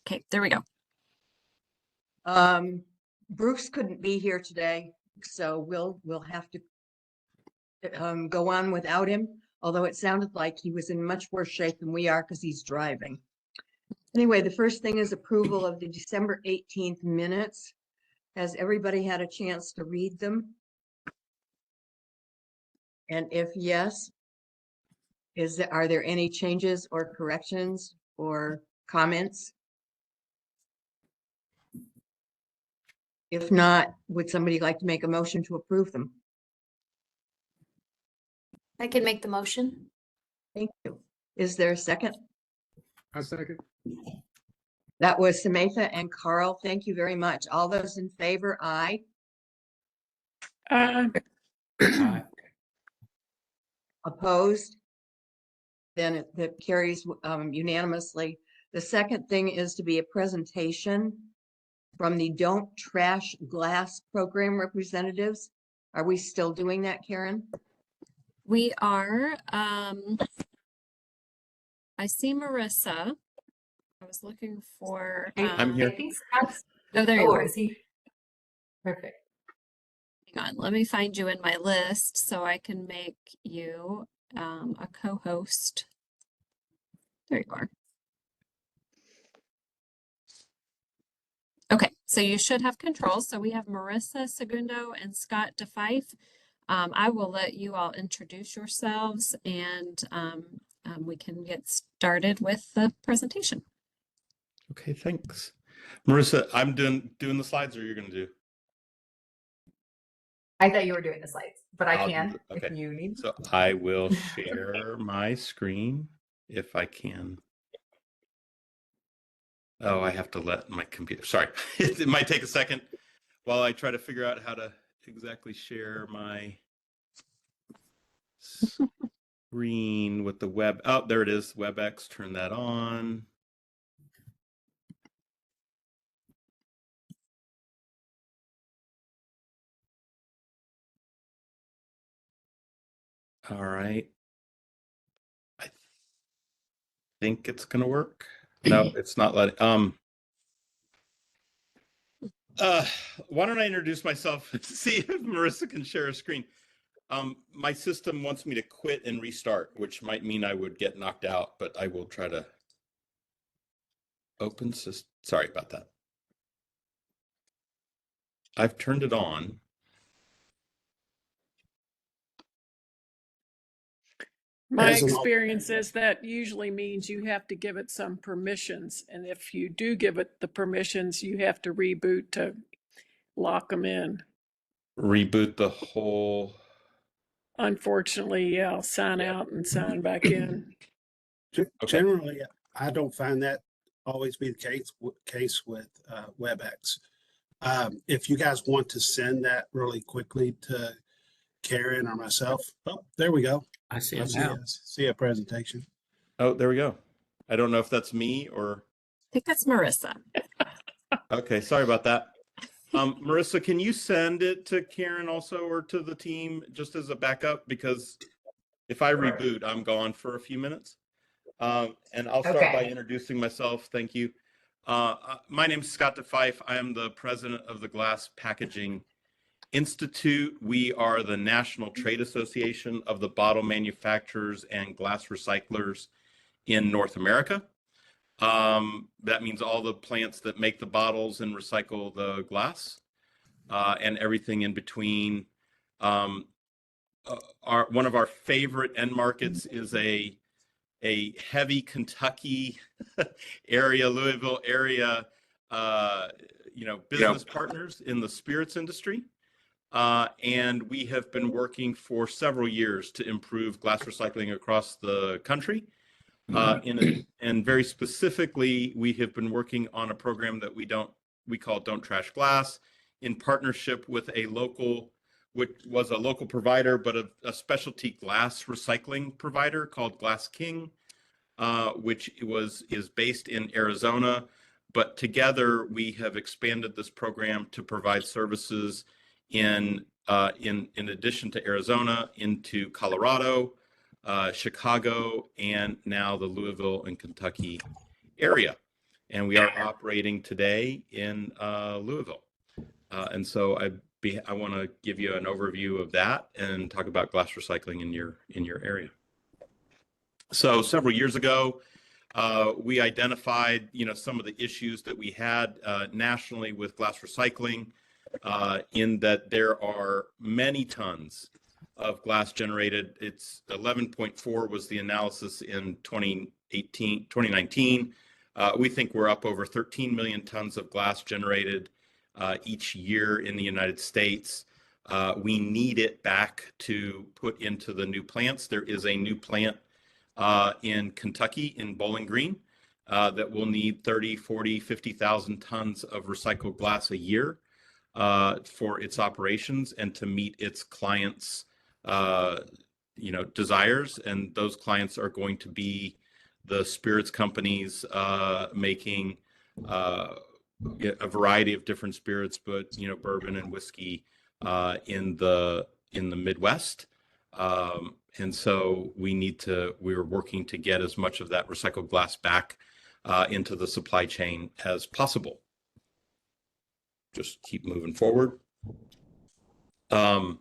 Okay, there we go. Bruce couldn't be here today, so we'll have to go on without him, although it sounded like he was in much worse shape than we are because he's driving. Anyway, the first thing is approval of the December 18th minutes. Has everybody had a chance to read them? And if yes, are there any changes or corrections or comments? If not, would somebody like to make a motion to approve them? I can make the motion. Thank you. Is there a second? A second. That was Samantha and Carl. Thank you very much. All those in favor, aye. Aye. Opposed? Then it carries unanimously. The second thing is to be a presentation from the Don't Trash Glass program representatives. Are we still doing that, Karen? We are, I see Marissa. I was looking for, I'm here. I think Scott's. oh, there you Oh, are. is he? Perfect. Hang on, let me find you in my list so I can make you a co-host. There you are. Okay, so you should have control. So we have Marissa Segundo and Scott DeFife. I will let you all introduce yourselves and we can get started with the presentation. Okay, thanks. Marissa, I'm doing the slides, or you're going to do? I thought you were doing the slides, but I I'll can do it. Okay. if you need. So I will share my screen if I can. Oh, I have to let my computer, sorry. It might take a second while I try to figure out how to exactly share my screen with the web. Oh, there it is. WebEx, turn that on. All right. I think it's going to work. No, it's not letting. Why don't I introduce myself to see if Marissa can share a screen. My system wants me to quit and restart, which might mean I would get knocked out, but I will try to open system. Sorry about that. I've turned it on. My experience is that usually means you have to give it some permissions. And if you do give it the permissions, you have to reboot to lock them in. Reboot the whole. Unfortunately, yeah, I'll sign out and sign back in. Generally, I don't find that always be the case with WebEx. If you guys want to send that really quickly to Karen or myself, oh, there we go. I see it now. See a presentation. Oh, there we go. I don't know if that's me or. I think that's Marissa. Okay, sorry about that. Marissa, can you send it to Karen also or to the team just as a backup? Because if I reboot, I'm gone for a few minutes. And I'll start by introducing myself. Thank you. My name is Scott DeFife. I am the president of the Glass Packaging Institute. We are the National Trade Association of the bottle manufacturers and glass recyclers in North America. That means all the plants that make the bottles and recycle the glass and everything in between. One of our favorite end markets is a heavy Kentucky area, Louisville area, business partners in the spirits industry. And we have been working for several years to improve glass recycling across the country. And very specifically, we have been working on a program that we call Don't Trash Glass, in partnership with which was a local provider, but a specialty glass recycling provider called Glass King, which is based in Arizona. But together, we have expanded this program to provide services in addition to Arizona, into Colorado, Chicago, and now the Louisville and Kentucky area. and we are operating today in Louisville. And so I want to give you an overview of that and talk about glass recycling in your area. So several years ago, we identified, some of the issues that we had nationally with glass recycling, in that there are many tons of glass generated. It's 11.4 was the analysis in 2019. We think we're up over 13 million tons of glass generated each year in the United States. We need it back to put into the new plants. There is a new plant in Kentucky, in Bowling Green, that will need 30, 40, 50,000 tons of recycled glass a year for its operations and to meet its clients' desires. And those clients are going to be the spirits companies making a variety of different spirits, but bourbon and whiskey in the Midwest. And so we're working to get as much of that recycled glass back into the supply chain as possible. Just keep moving forward. And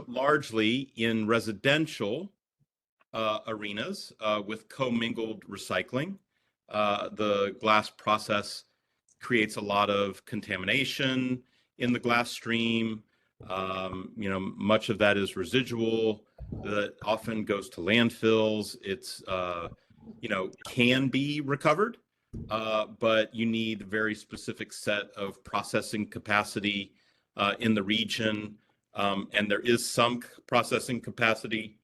largely in residential arenas with commingled recycling, the glass process creates a lot of contamination in the glass stream. Much of that is residual that often goes to landfills. It's can be recovered, but you need a very specific set of processing capacity in the region, and there is some processing capacity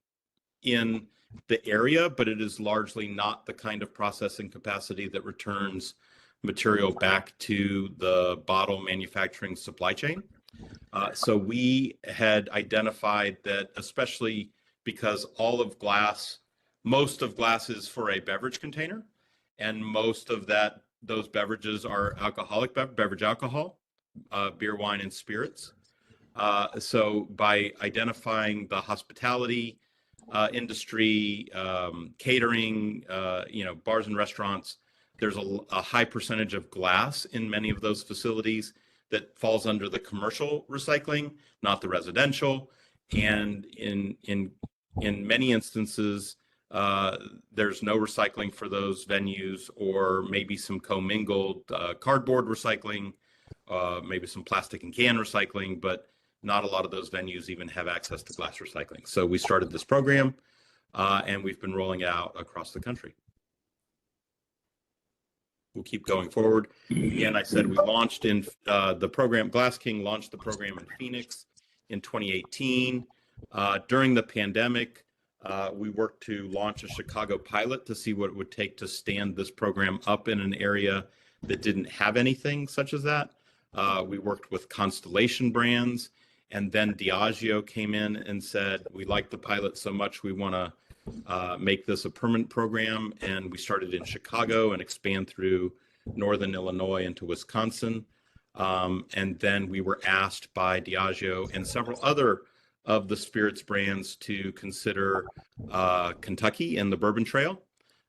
in the area, but it is largely not the kind of processing capacity that returns material back to the bottle manufacturing supply chain. So we had identified that, especially because most of glass is for a beverage container, and most of those beverages are alcoholic beverage alcohol, beer, wine, and spirits. So by identifying the hospitality industry, catering, bars and restaurants, there's a high percentage of glass in many of those facilities that falls under the commercial recycling, not the residential. And in many instances, there's no recycling for those venues, or maybe some commingled cardboard recycling, maybe some plastic and can recycling, but not a lot of those venues even have access to glass recycling. So we started this program, and we've been rolling it out across the country. We'll keep going forward. Again, I said we launched in the program, Glass King launched the program in Phoenix in 2018. During the pandemic, we worked to launch a Chicago pilot to see what it would take to stand this program up in an area that didn't have anything such as that. We worked with Constellation Brands, and then Diageo came in and said, we like the pilot so much, we want to make this a permanent program. And we started in Chicago and expand through Northern Illinois into Wisconsin. And then we were asked by Diageo and several other of the spirits brands to consider Kentucky and the Bourbon Trail.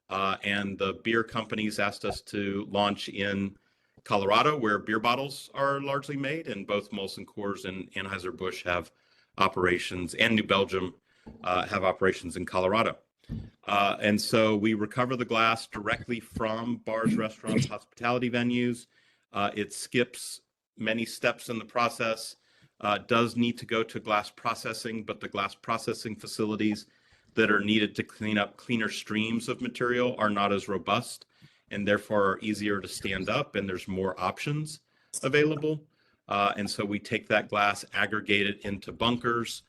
And the beer companies asked us to launch in Colorado, where beer bottles are largely made, and both Molson Coors and Anheuser-Busch have operations, and New Belgium have operations in Colorado. And so we recover the glass directly from bars, restaurants, hospitality venues. It skips many steps in the process, does need to go to glass processing, but the glass processing facilities that are needed to clean up cleaner streams of material are not as robust, and therefore are easier to stand up, and there's more options available. And so we take that glass, aggregate it into bunkers.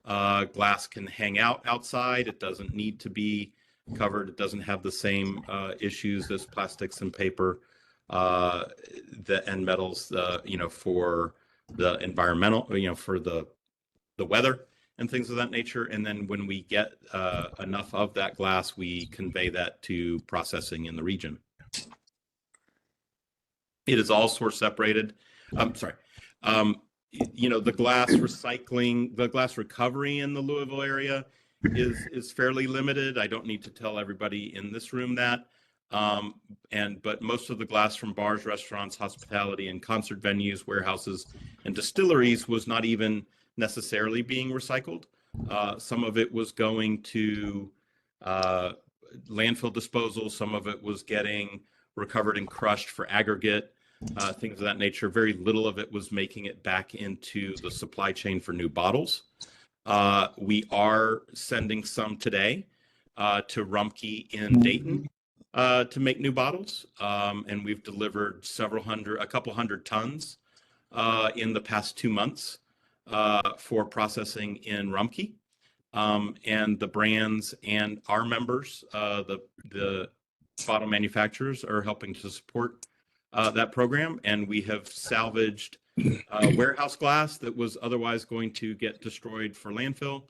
Glass can hang out outside. It doesn't need to be covered. It doesn't have the same issues as plastics and paper and metals, for the environmental, for the weather and things of that nature. And then when we get enough of that glass, we convey that to processing in the region. It is all source separated. The glass recycling, the glass recovery in the Louisville area is fairly limited. I don't need to tell everybody in this room that. But most of the glass from bars, restaurants, hospitality, and concert venues, warehouses, and distilleries was not even necessarily being recycled. Some of it was going to landfill disposal. Some of it was getting recovered and crushed for aggregate, things of that nature. Very little of it was making it back into the supply chain for new bottles. We are sending some today to Rumpke in Dayton to make new bottles. And we've delivered a couple hundred tons in the past 2 months for processing in Rumpke. And the brands and our members, the bottle manufacturers, are helping to support that program. And we have salvaged warehouse glass that was otherwise going to get destroyed for landfill.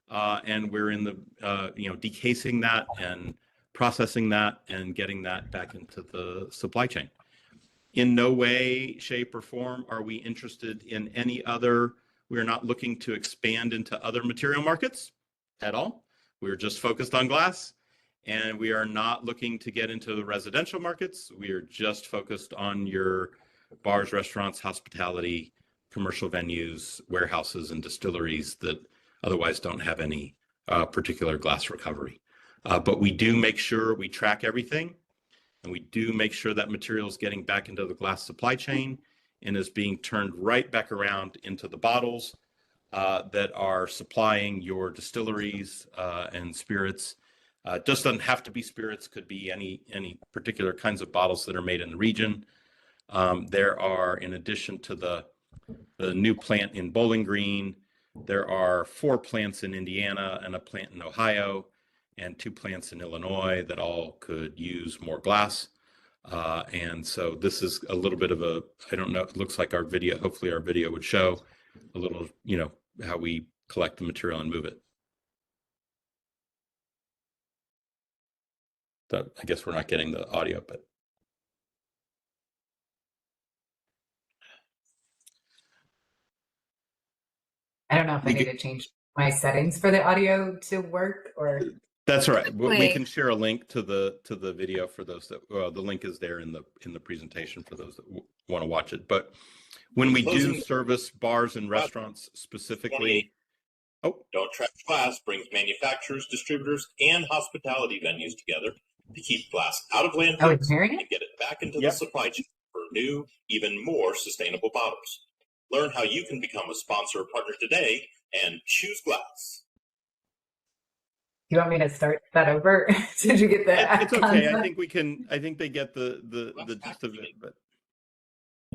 And we're in the, decasing that and processing that and getting that back into the supply chain. In no way, shape, or form are we interested in any other. We're not looking to expand into other material markets at all. We're just focused on glass, and we are not looking to get into the residential markets. We are just focused on your bars, restaurants, hospitality, commercial venues, warehouses, and distilleries that otherwise don't have any particular glass recovery. But we do make sure we track everything, and we do make sure that material is getting back into the glass supply chain and is being turned right back around into the bottles that are supplying your distilleries and spirits. Just doesn't have to be spirits, could be any particular kinds of bottles that are made in the region. There are, in addition to the new plant in Bowling Green, there are 4 plants in Indiana and a plant in Ohio and 2 plants in Illinois that all could use more glass. And so this is a little bit of I don't know, it looks like our video, hopefully our video would show a little, how we collect the material and move it. But I guess we're not getting the audio, but. I don't know if I need to change my settings for the audio to work or. That's right. We Wait. can share a link to the video for those that the link is there in the presentation for those that want to watch it. But when we do service bars and restaurants specifically, Don't Trash Glass brings manufacturers, distributors, and hospitality venues together to keep glass out of landfills Oh, it's hearing and it? get it back into the supply chain for new, even more sustainable bottles. Learn how you can become a sponsor or partner today and choose glass. You want me to start that over? Did you get that? it's okay. I think we can. I think they get the gist of it. But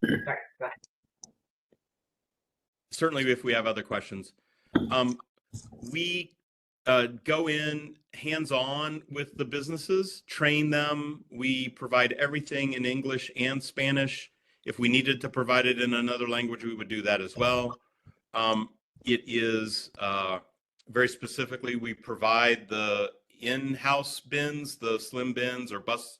Sorry, go ahead. certainly, if we have other questions, we go in hands-on with the businesses, train them. We provide everything in English and Spanish. If we needed to provide it in another language, we would do that as well. It is very specifically, we provide the in-house bins, the slim bins or bus,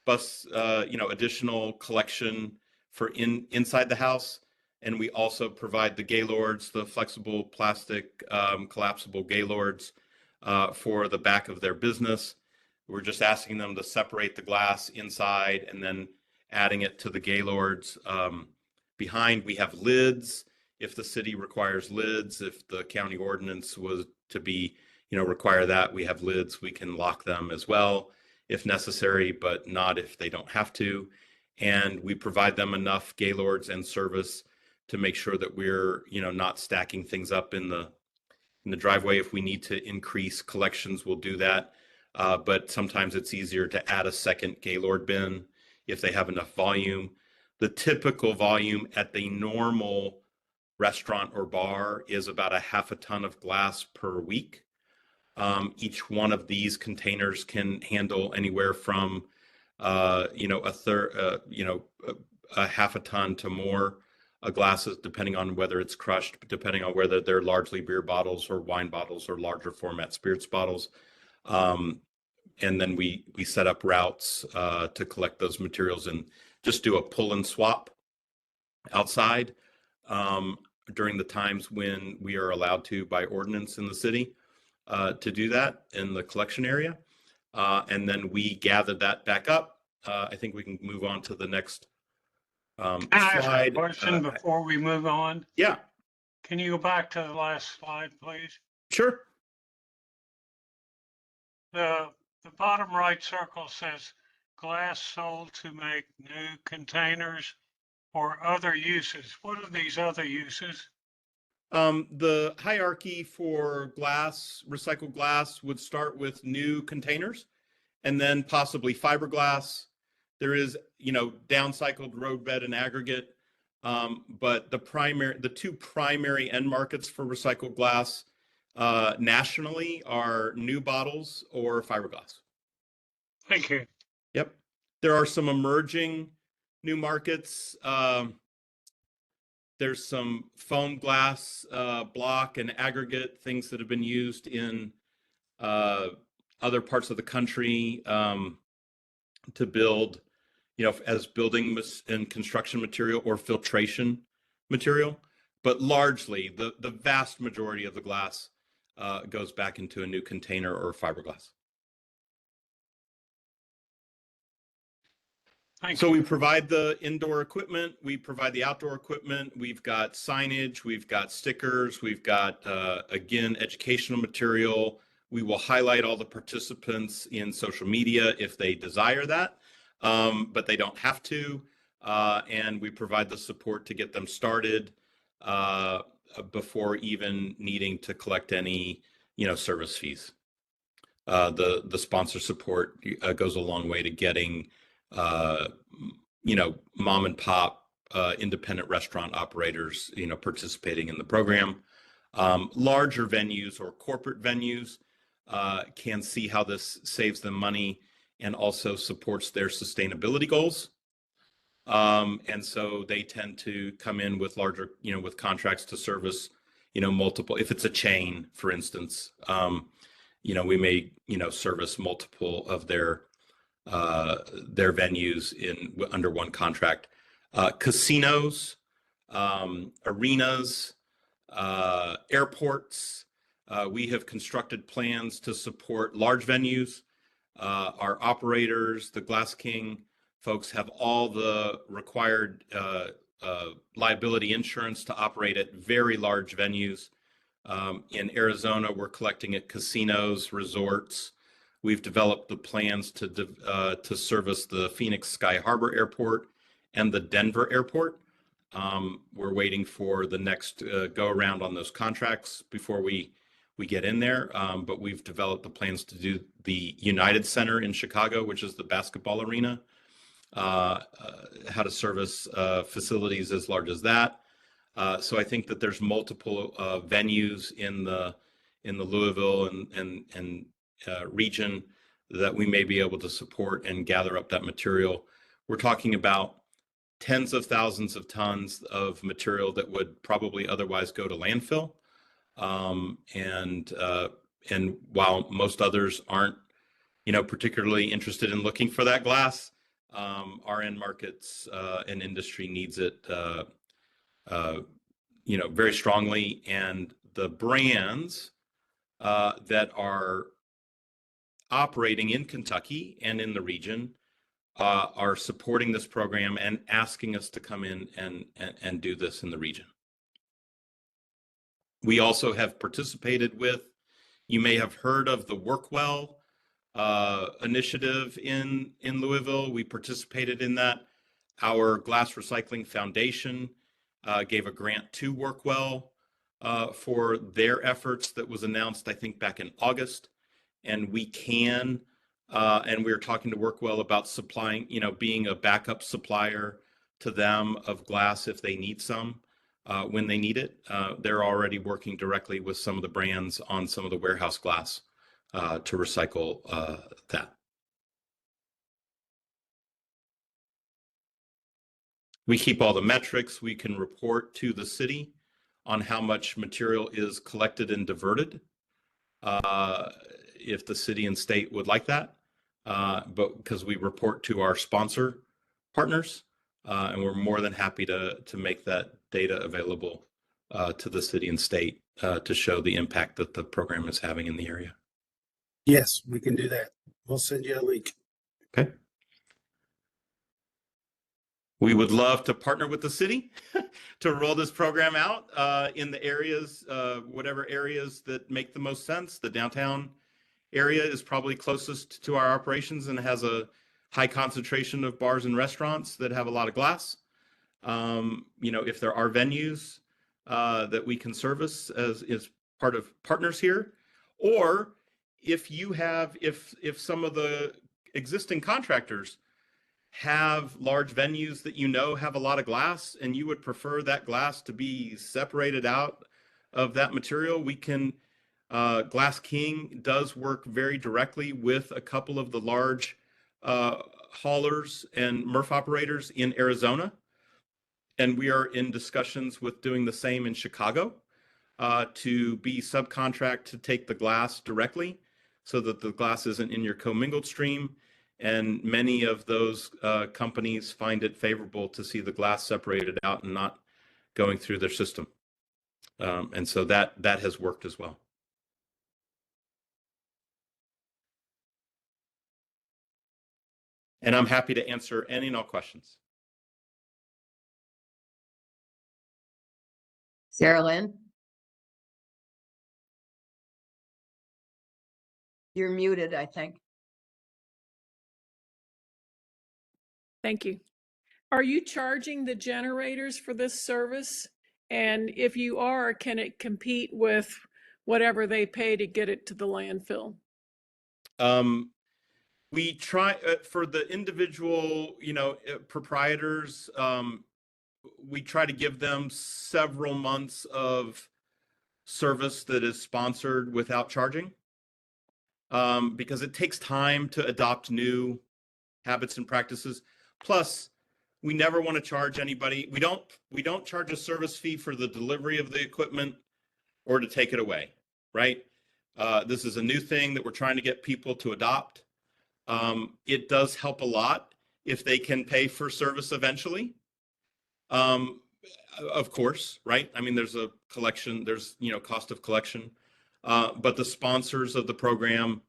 additional collection for inside the house. And we also provide the Gaylords, the flexible plastic collapsible Gaylords for the back of their business. We're just asking them to separate the glass inside and then adding it to the Gaylords. Behind, we have lids. If the city requires lids, if the county ordinance was to be, require that, we have lids. We can lock them as well if necessary, but not if they don't have to. And we provide them enough Gaylords and service to make sure that we're, not stacking things up in the driveway. If we need to increase collections, we'll do that. But sometimes it's easier to add a second Gaylord bin if they have enough volume. The typical volume at the normal restaurant or bar is about a half a ton of glass per week. Each one of these containers can handle anywhere from, a half a ton to more glasses, depending on whether it's crushed, depending on whether they're largely beer bottles or wine bottles or larger format spirits bottles. And then we set up routes to collect those materials and just do a pull and swap outside during the times when we are allowed to by ordinance in the city to do that in the collection area. and then we gathered that back up. I think we can move on to the next Can I ask a slide. question before we move on? Yeah, Can you go back to the last slide, please? sure. The bottom right circle says glass sold to make new containers or other uses. What are these other uses? The hierarchy for glass, recycled glass, would start with new containers and then possibly fiberglass. There is, downcycled roadbed and aggregate. But the two primary end markets for recycled glass nationally are new bottles or fiberglass. Thank you. Yep. There are some emerging new markets. There's some foam glass, block and aggregate things that have been used in other parts of the country to build, as building and construction material or filtration material. But largely, the vast majority of the glass goes back into a new container or fiberglass. So we provide the indoor equipment, we provide the outdoor equipment, we've got signage, we've got stickers, we've got, again, educational material. We will highlight all the participants in social media if they desire that, but they don't have to. And we provide the support to get them started before even needing to collect any, service fees. The sponsor support goes a long way to getting mom and pop independent restaurant operators, participating in the program. Larger venues or corporate venues can see how this saves them money and also supports their sustainability goals. And so they tend to come in with larger, with contracts to service, multiple. If it's a chain, for instance, we may, service multiple of their venues under one contract. Casinos, arenas, airports. We have constructed plans to support large venues. Our operators, the Glass King folks, have all the required liability insurance to operate at very large venues. In Arizona, we're collecting at casinos, resorts. We've developed the plans to service the Phoenix Sky Harbor Airport and the Denver Airport. We're waiting for the next go around on those contracts before we get in there. But we've developed the plans to do the United Center in Chicago, which is the basketball arena, how to service facilities as large as that. So I think that there's multiple venues in the Louisville and region that we may be able to support and gather up that material. We're talking about tens of thousands of tons of material that would probably otherwise go to landfill. And while most others aren't, particularly interested in looking for that glass, our end markets and industry needs it, very strongly. And the brands that are operating in Kentucky and in the region are supporting this program and asking us to come in and do this in the region. We also have participated with, you may have heard of the Workwell initiative in Louisville. We participated in that. Our Glass Recycling Foundation gave a grant to Workwell for their efforts that was announced, I think, back in August. And we can, and we're talking to Workwell about supplying, being a backup supplier to them of glass if they need some, when they need it. They're already working directly with some of the brands on some of the warehouse glass to recycle that. We keep all the metrics. We can report to the city on how much material is collected and diverted, if the city and state would like that, but because we report to our sponsor partners, and we're more than happy to make that data available to the city and state to show the impact that the program is having in the area. Yes, we can do that. We'll send you a link. Okay. We would love to partner with the city to roll this program out in the areas, whatever areas that make the most sense. The downtown area is probably closest to our operations and has a high concentration of bars and restaurants that have a lot of glass. If there are venues that we can service as part of partners here, or if some of the existing contractors have large venues that have a lot of glass and you would prefer that glass to be separated out of that material, we can. Glass King does work very directly with a couple of the large haulers and MRF operators in Arizona. And we are in discussions with doing the same in Chicago to be subcontract to take the glass directly so that the glass isn't in your commingled stream. And many of those companies find it favorable to see the glass separated out and not going through their system. And so that has worked as well. And I'm happy to answer any and all questions. Sarah Lynn? You're muted, I think. Thank you. Are you charging the generators for this service? And if you are, can it compete with whatever they pay to get it to the landfill? We try for the individual, proprietors. We try to give them several months of service that is sponsored without charging, because it takes time to adopt new habits and practices. Plus, we never want to charge anybody. We don't charge a service fee for the delivery of the equipment or to take it away, right? This is a new thing that we're trying to get people to adopt. It does help a lot if they can pay for service eventually. Of course, right? I mean, there's a collection, there's, cost of collection, but the sponsors of the program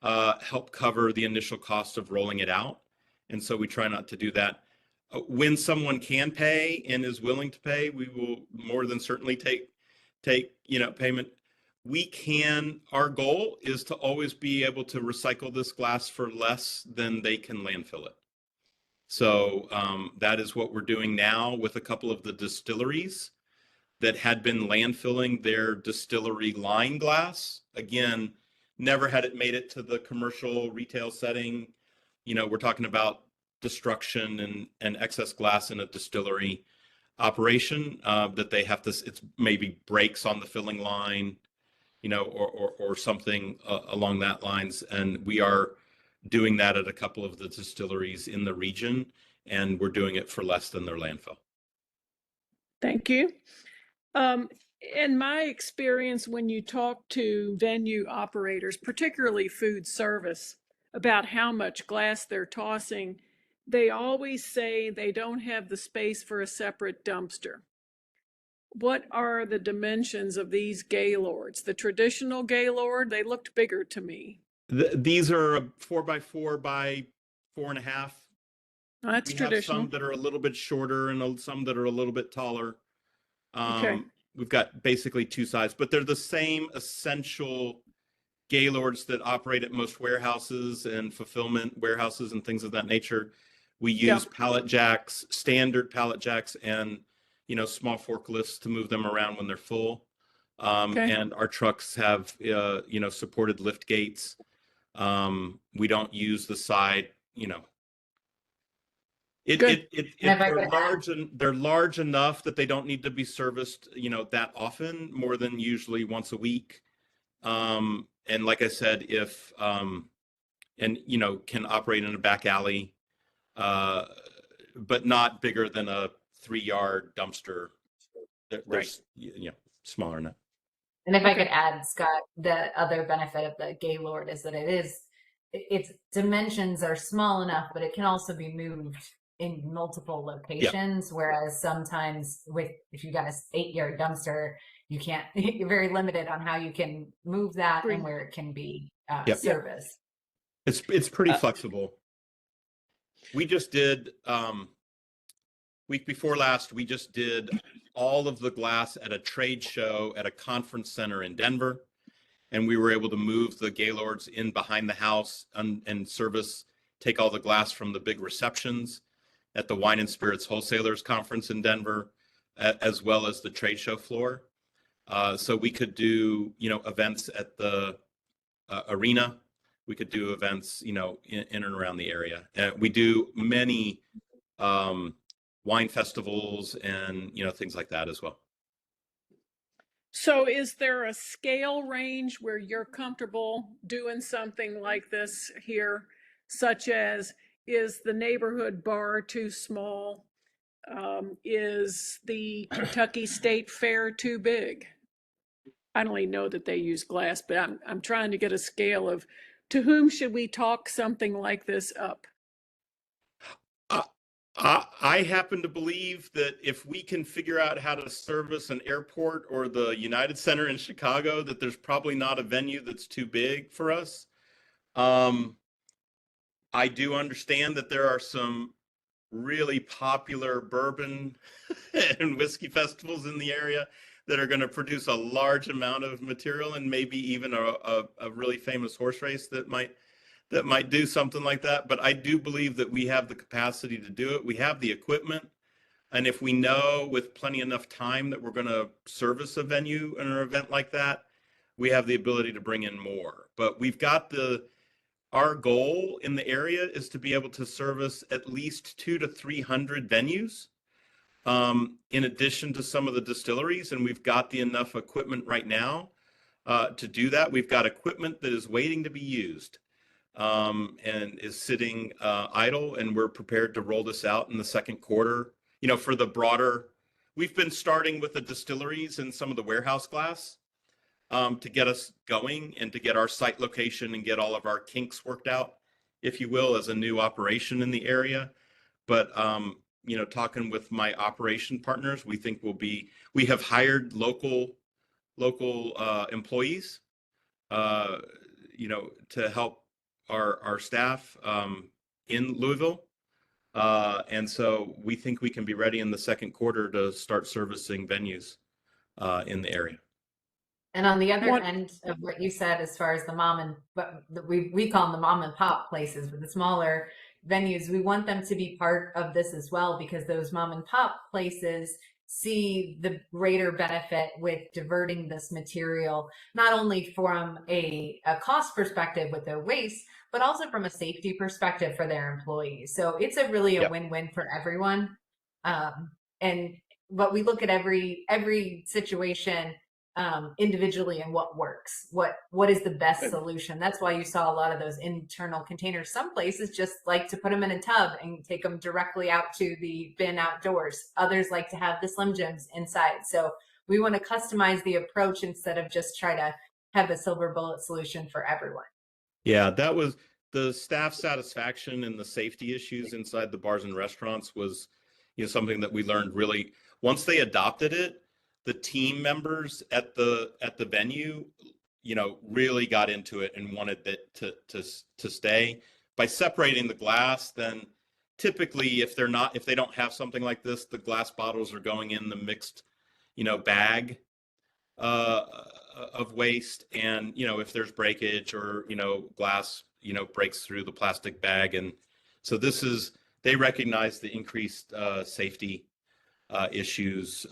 help cover the initial cost of rolling it out. And so we try not to do that. When someone can pay and is willing to pay, we will more than certainly take payment. Our goal is to always be able to recycle this glass for less than they can landfill it. So that is what we're doing now with a couple of the distilleries that had been landfilling their distillery line glass. Again, never had it made it to the commercial retail setting. We're talking about destruction and excess glass in a distillery operation that they have to, it's maybe breaks on the filling line, or something along that lines. And we are doing that at a couple of the distilleries in the region, and we're doing it for less than their landfill. Thank you. In my experience, when you talk to venue operators, particularly food service, about how much glass they're tossing, they always say they don't have the space for a separate dumpster. What are the dimensions of these Gaylords? The traditional Gaylord, they looked bigger to me. These are a 4x4 by 4.5. That's we traditional. have some that are a little bit shorter and some that are a little bit taller. Okay. We've got basically two sides, but they're the same essential Gaylords that operate at most warehouses and fulfillment warehouses and things of that nature. We use pallet jacks, standard pallet jacks, and small forklifts to move them around when they're full. And our trucks have supported lift gates. We don't use the side. They're large enough that they don't need to be serviced that often, more than usually once a week. And like I said, if can operate in a back alley, but not bigger than a 3-yard dumpster. They're smaller than that. And if I could add, Scott, the other benefit of the Gaylord is that its dimensions are small enough, but it can also be moved in multiple locations. Whereas sometimes if you got an 8-yard dumpster, you're very limited on how you can move that and where it can be serviced. It's pretty Uh, flexible. We just did week before last, we just did all of the glass at a trade show at a conference center in Denver. And we were able to move the Gaylords in behind the house and take all the glass from the big receptions at the Wine and Spirits Wholesalers Conference in Denver, as well as the trade show floor. So we could do, events at the arena. We could do events, in and around the area. We do many wine festivals and, things like that as well. So is there a scale range where you're comfortable doing something like this here, such as, is the neighborhood bar too small? Is the Kentucky State Fair too big? I don't even know that they use glass, but I'm trying to get a scale of, to whom should we talk something like this up? I happen to believe that if we can figure out how to service an airport or the United Center in Chicago, that there's probably not a venue that's too big for us. I do understand that there are some really popular bourbon and whiskey festivals in the area that are going to produce a large amount of material, and maybe even a really famous horse race that might do something like that. But I do believe that we have the capacity to do it. We have the equipment. And if we know with plenty enough time that we're going to service a venue and an event like that, we have the ability to bring in more. But our goal in the area is to be able to service at least 200 to 300 venues, in addition to some of the distilleries. And we've got enough equipment right now to do that. We've got equipment that is waiting to be used. And is sitting idle, and we're prepared to roll this out in the second quarter. For the broader, we've been starting with the distilleries and some of the warehouse glass to get us going and to get our site location and get all of our kinks worked out, if you will, as a new operation in the area. But talking with my operation partners, we think we have hired local employees, to help our staff in Louisville. And so we think we can be ready in the second quarter to start servicing venues in the area. And on the other What- end of what you said, as far as we call them the mom and pop places, but the smaller venues, we want them to be part of this as well, because those mom and pop places see the greater benefit with diverting this material, not only from a cost perspective with their waste, but also from a safety perspective for their employees. So it's really a Yep. win-win for everyone. But we look at every situation individually and what works, what is the best solution. That's why you saw a lot of those internal containers. Some places just like to put them in a tub and take them directly out to the bin outdoors. Others like to have the Slim Jims inside. So we want to customize the approach instead of just try to have a silver bullet solution for everyone. Yeah, that was the staff satisfaction and the safety issues inside the bars and restaurants was, something that we learned really once they adopted it. The team members at the venue, really got into it and wanted it to stay. By separating the glass, then typically if they don't have something like this, the glass bottles are going in the mixed, bag of waste. And if there's breakage or glass breaks through the plastic bag, and so they recognize the increased safety issues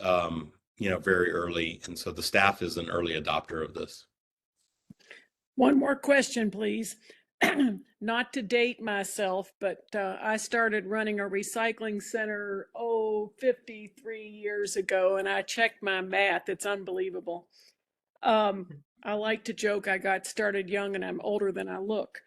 very early, and so the staff is an early adopter of this. One more question, please. Not to date myself, but I started running a recycling center 53 years ago, and I checked my math. It's unbelievable. I like to joke I got started young and I'm older than I look.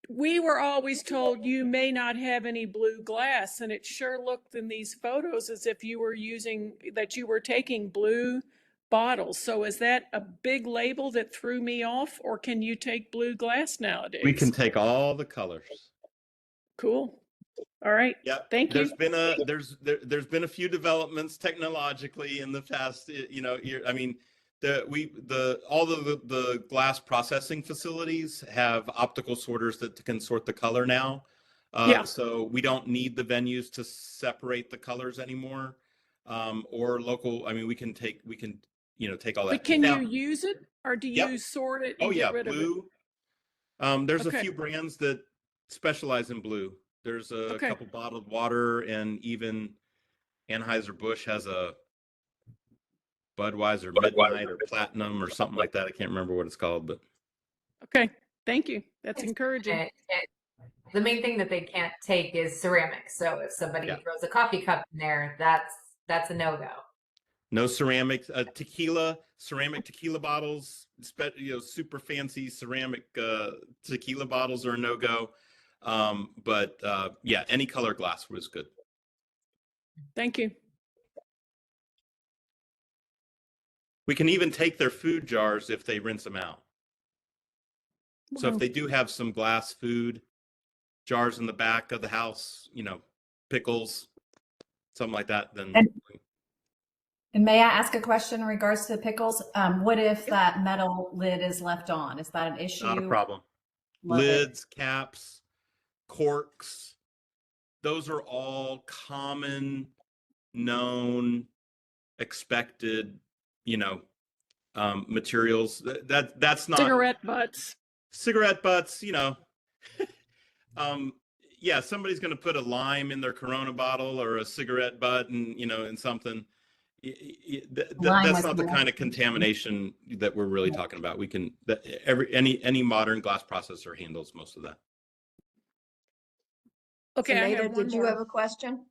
We were always told you may not have any blue glass, and it sure looked in these photos as if you were taking blue bottles. So is that a big label that threw me off, or can you take blue glass nowadays? We can take all the colors. Cool. All right. Yeah. Thank you. There's been a few developments technologically in the past, year. I mean, All the glass processing facilities have optical sorters that can sort the color now. Yeah. So we don't need the venues to separate the colors anymore. Or local, I mean, we can take all that. But can Now, you use it, or do Yep. you sort it Oh and yeah, get rid of it? blue. There's a Okay. few brands that specialize in blue. There's a Okay. couple bottled water, and even Anheuser-Busch has a Budweiser Midnight or Platinum or something like that. I can't remember what it's called, but Okay. Thank you. That's encouraging. The main thing that they can't take is ceramics. So if somebody Yeah. throws a coffee cup in there, that's a no-go. no ceramics. Ceramic tequila bottles, super fancy ceramic tequila bottles are a no-go. But yeah, any color glass was good. Thank you. We can even take their food jars if they rinse them out. So Wow. if they do have some glass food jars in the back of the house, pickles, something like that, then And may I ask a question in regards to the pickles? What if that metal lid is left on? Is that an issue? not a problem. Love it. Lids, caps, corks, those are all common, known, expected, materials. That's not Cigarette butts. cigarette butts, yeah, somebody's going to put a lime in their Corona bottle or a cigarette butt and, in something. Lime That's was not the the kind of contamination that we're really talking about. Any modern glass processor handles most of that. Okay, I Zinaida, have one did you more. have a question?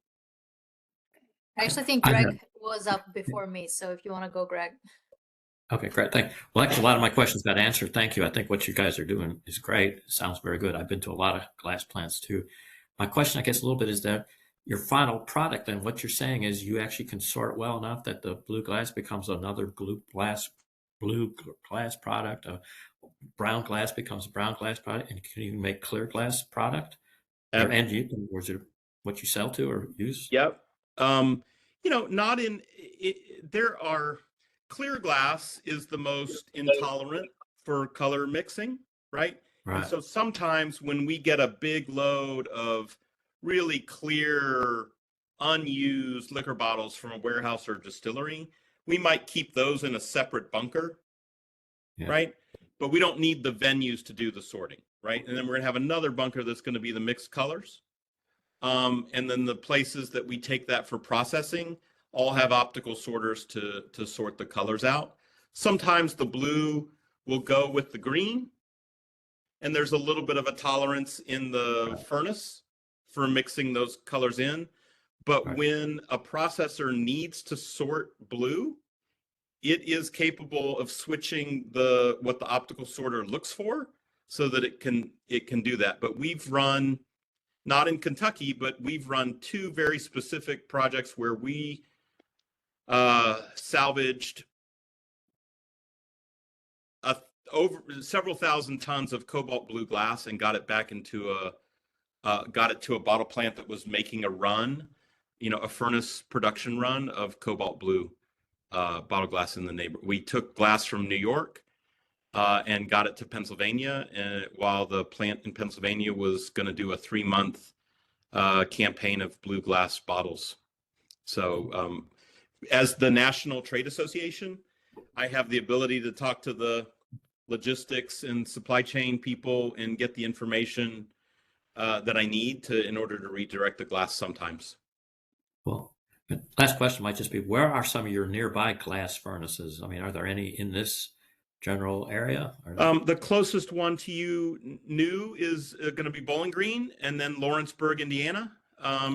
I actually think Greg was up before me, so if you want to go, Greg. Okay, great. Well, actually, a lot of my questions got answered. Thank you. I think what you guys are doing is great. It sounds very good. I've been to a lot of glass plants too. My question, I guess, a little bit is that your final product, and what you're saying is you actually can sort well enough that the blue glass becomes another blue glass product. Brown glass becomes a brown glass product, and can you make clear glass product? And you, or is it what you sell to or use? Yep. Not in there are clear glass is the most intolerant for color mixing, right? Right. And so sometimes when we get a big load of really clear, unused liquor bottles from a warehouse or distillery, we might keep those in a separate bunker, Yeah. right? But we don't need the venues to do the sorting, right? And then we're gonna have another bunker that's gonna be the mixed colors. And then the places that we take that for processing all have optical sorters to sort the colors out. Sometimes the blue will go with the green, and there's a little bit of a tolerance in the furnace for mixing those colors in. But Right. when a processor needs to sort blue, it is capable of switching what the optical sorter looks for so that it can do that. But we've run, not in Kentucky, but we've run two very specific projects where we salvaged over several thousand tons of cobalt blue glass and got it back into got it to a bottle plant that was making a run, a furnace production run of cobalt blue bottle glass in the neighborhood. We took glass from New York and got it to Pennsylvania, while the plant in Pennsylvania was going to do a 3-month campaign of blue glass bottles. So as the National Trade Association, I have the ability to talk to the logistics and supply chain people and get the information that I need in order to redirect the glass sometimes. Well, last question might just be, where are some of your nearby glass furnaces? I mean, are there any in this general area? The closest one to you new is going to be Bowling Green, and then Lawrenceburg, Indiana.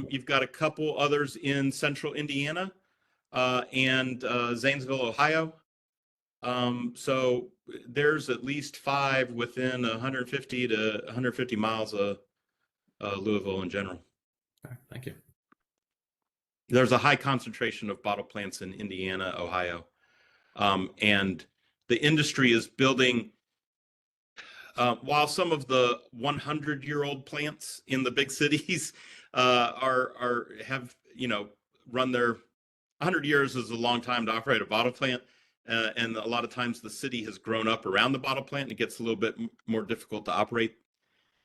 You've got a couple others in central Indiana and Zanesville, Ohio. So there's at least 5 within 150 to 150 miles of Louisville in general. Okay, thank you. There's a high concentration of bottle plants in Indiana, Ohio. And the industry is building, while some of the 100-year-old plants in the big cities have run their 100 years is a long time to operate a bottle plant. and a lot of times the city has grown up around the bottle plant, and it gets a little bit more difficult to operate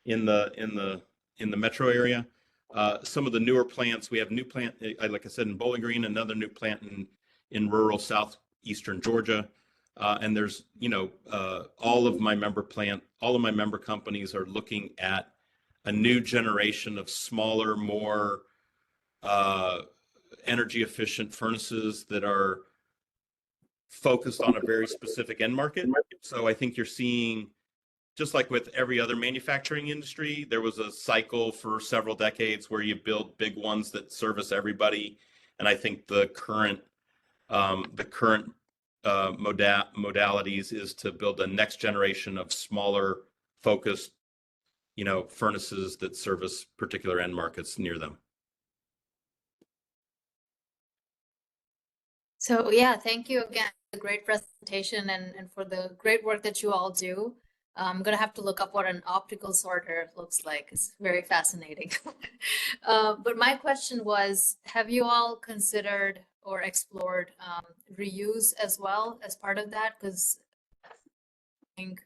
in the metro area. Some of the newer plants, we have new plant, like I said, in Bowling Green, another new plant in rural southeastern Georgia. And there's, all of my member companies are looking at a new generation of smaller, more energy efficient furnaces that are focused on a very specific end market. So I think you're seeing, just like with every other manufacturing industry, there was a cycle for several decades where you build big ones that service everybody. And I think the current modalities is to build a next generation of smaller focused, furnaces that service particular end markets near them. So yeah, thank you again for the great presentation and for the great work that you all do. I'm gonna have to look up what an optical sorter looks like. It's very fascinating. But my question was, have you all considered or explored reuse as well as part of that? Because I think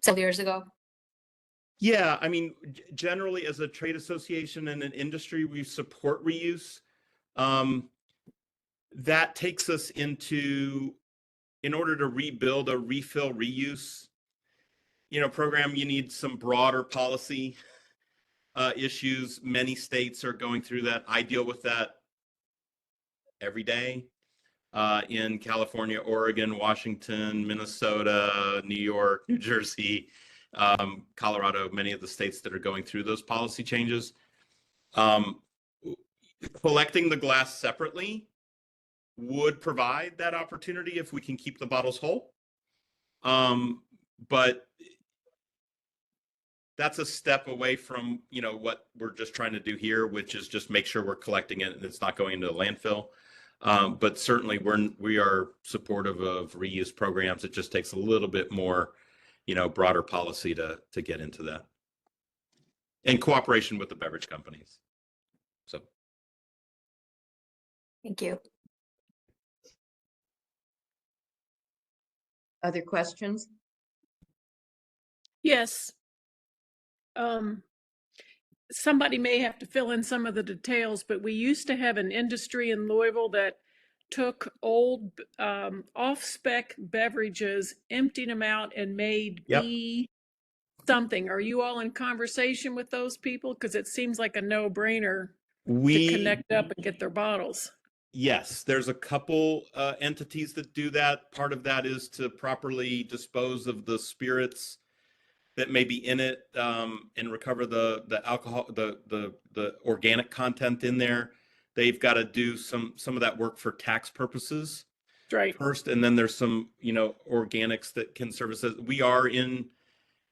several years ago. Yeah, I mean, generally as a trade association and an industry, we support reuse. That takes us into, in order to rebuild a refill reuse, program, you need some broader policy issues. Many states are going through that. I deal with that every day in California, Oregon, Washington, Minnesota, New York, New Jersey, Colorado, many of the states that are going through those policy changes. Collecting the glass separately would provide that opportunity if we can keep the bottles whole. But that's a step away from, what we're just trying to do here, which is just make sure we're collecting it and it's not going into the landfill. But certainly we are supportive of reuse programs. It just takes a little bit more, broader policy to get into that, in cooperation with the beverage companies. So. Thank you. Other questions? Yes. Somebody may have to fill in some of the details, but we used to have an industry in Louisville that took old off-spec beverages, emptied them out, and made B something. Are you all in conversation with those people? Because it seems like a no-brainer to connect up and get their bottles. Yes, there's a couple entities that do that. Part of that is to properly dispose of the spirits that may be in it and recover the alcohol, the organic content in there. They've got to do some of that work for tax purposes first, and then there's some organics that can service it. We are in,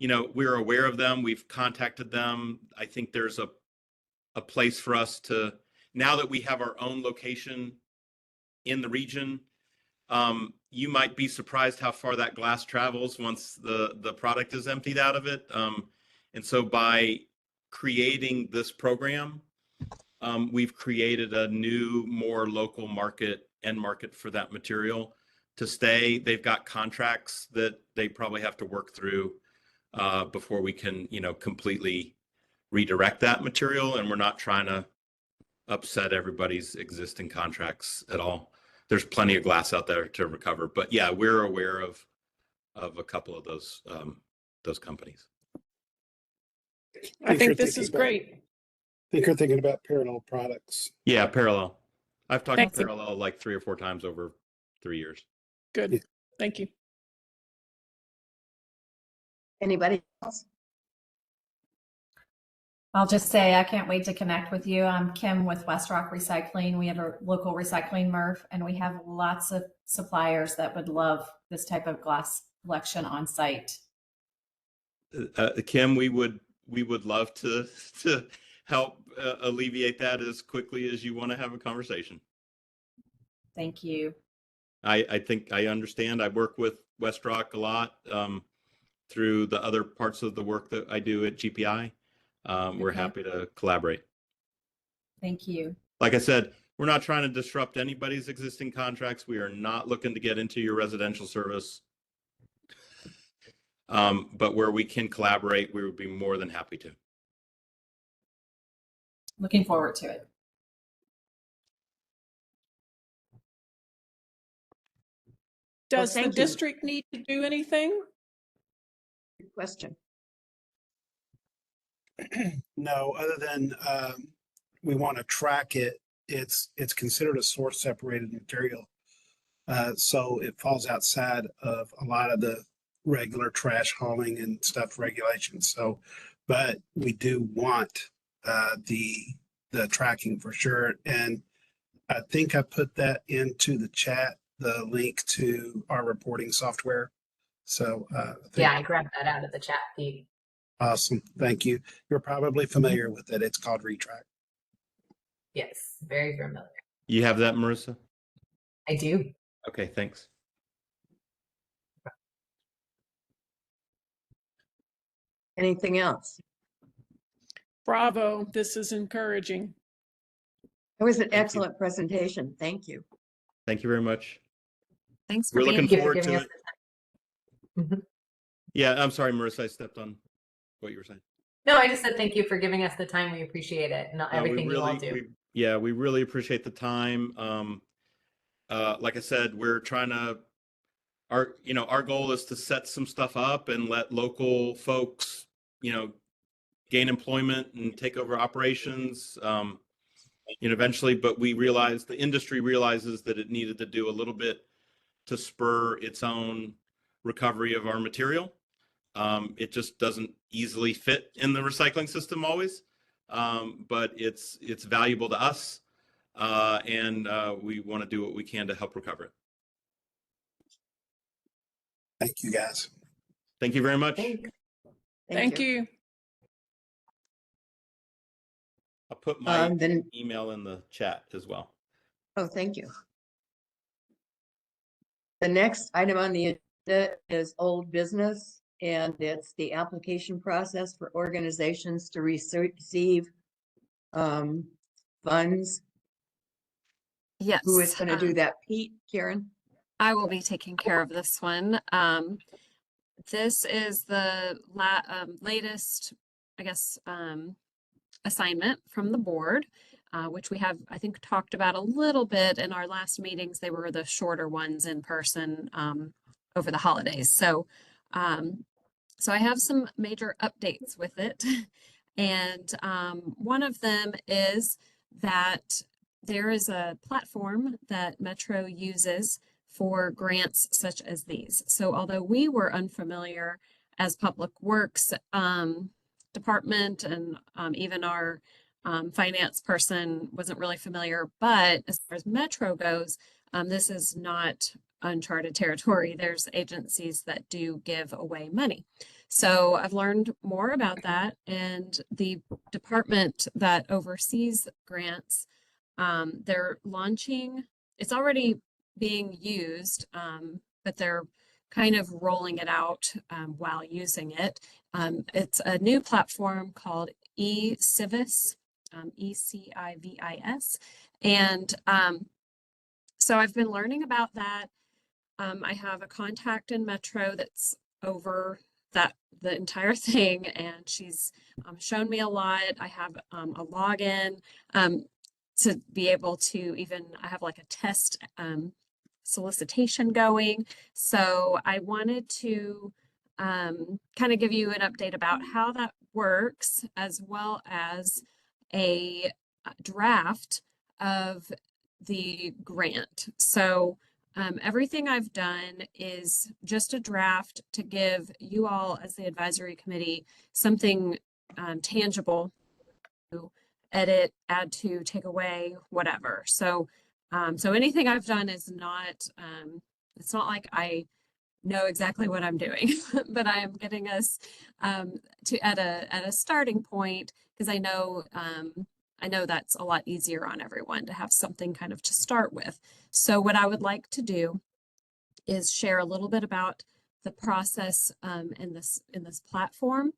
we're aware of them. We've contacted them. I think there's a place for us to, now that we have our own location in the region, you might be surprised how far that glass travels once the product is emptied out of it. And so by creating this program, we've created a new, more local end market for that material to stay. They've got contracts that they probably have to work through before we can, completely redirect that material. And we're not trying to upset everybody's existing contracts at all. There's plenty of glass out there to recover, but yeah, we're aware of a couple of those companies. I think this is great. I think you're thinking about Parallel Products. Yeah, Parallel. I've talked to Parallel like 3 or 4 times over 3 years. Good. Thank you. Anybody else? I'll just say I can't wait to connect with you. I'm Kim with West Rock Recycling. We have a local recycling MRF, and we have lots of suppliers that would love this type of glass collection on site. Kim, we would love to help alleviate that as quickly as you want to have a conversation. Thank you. I think I understand. I work with West Rock a lot through the other parts of the work that I do at GPI. We're happy to collaborate. Thank you. Like I said, we're not trying to disrupt anybody's existing contracts. We are not looking to get into your residential service. But where we can collaborate, we would be more than happy to. Looking forward to it. Does the thank you. district need to do anything? Good question. No, other than we want to track it. It's considered a source separated material. So it falls outside of a lot of the regular trash hauling and stuff regulations. So, but we do want the tracking for sure. And I think I put that into the chat, the link to our reporting software. So Yeah, I grabbed that out of the chat feed. awesome. Thank you. You're probably familiar with it. It's called Retrack. Yes, very familiar. You have that, Marissa? I do. Okay, thanks. Anything else? Bravo, this is encouraging. It was an you. excellent presentation. Thank you. Thank you very much. Thanks for We're being looking here. forward giving to us it. the time. Yeah, I'm sorry, Marissa, I stepped on what you were saying. No, I just said thank you for giving us the time. We appreciate it. Not everything you all do. We really appreciate the time. Like I said, we're trying to, our goal is to set some stuff up and let local folks, gain employment and take over operations, eventually, but the industry realizes that it needed to do a little bit to spur its own recovery of our material. It just doesn't easily fit in the recycling system always, but it's valuable to us, and we want to do what we can to help recover it. Thank you, guys. Thank you very much. Thank you. I'll put my Then, email in the chat as well. oh, thank you. The next item on the agenda is old business, and it's the application process for organizations to receive funds. Yes. Who is going to do that? Pete, Karen? I will be taking care of this one. This is the latest, I guess, assignment from the board, which we have, I think, talked about a little bit in our last meetings. They were the shorter ones in person over the holidays. So I have some major updates with it. And one of them is that there is a platform that Metro uses for grants such as these. So although we were unfamiliar as Public Works department, and even our finance person wasn't really familiar, but as far as Metro goes, this is not uncharted territory. There's agencies that do give away money. So I've learned more about that, and the department that oversees grants, they're launching, it's already being used, but they're kind of rolling it out while using it. It's a new platform called eCivis, ECIVIS. And so I've been learning about that. I have a contact in Metro that's over the entire thing, and she's shown me a lot. I have a login to be able to I have like a test solicitation going. So I wanted to kind of give you an update about how that works, as well as a draft of the grant. So everything I've done is just a draft to give you all as the advisory committee something tangible to edit, add to, take away, whatever. So anything I've done is not, it's not like I know exactly what I'm doing, but I am getting us at a starting point, because I know that's a lot easier on everyone to have something kind of to start with. So what I would like to do is share a little bit about the process in this platform.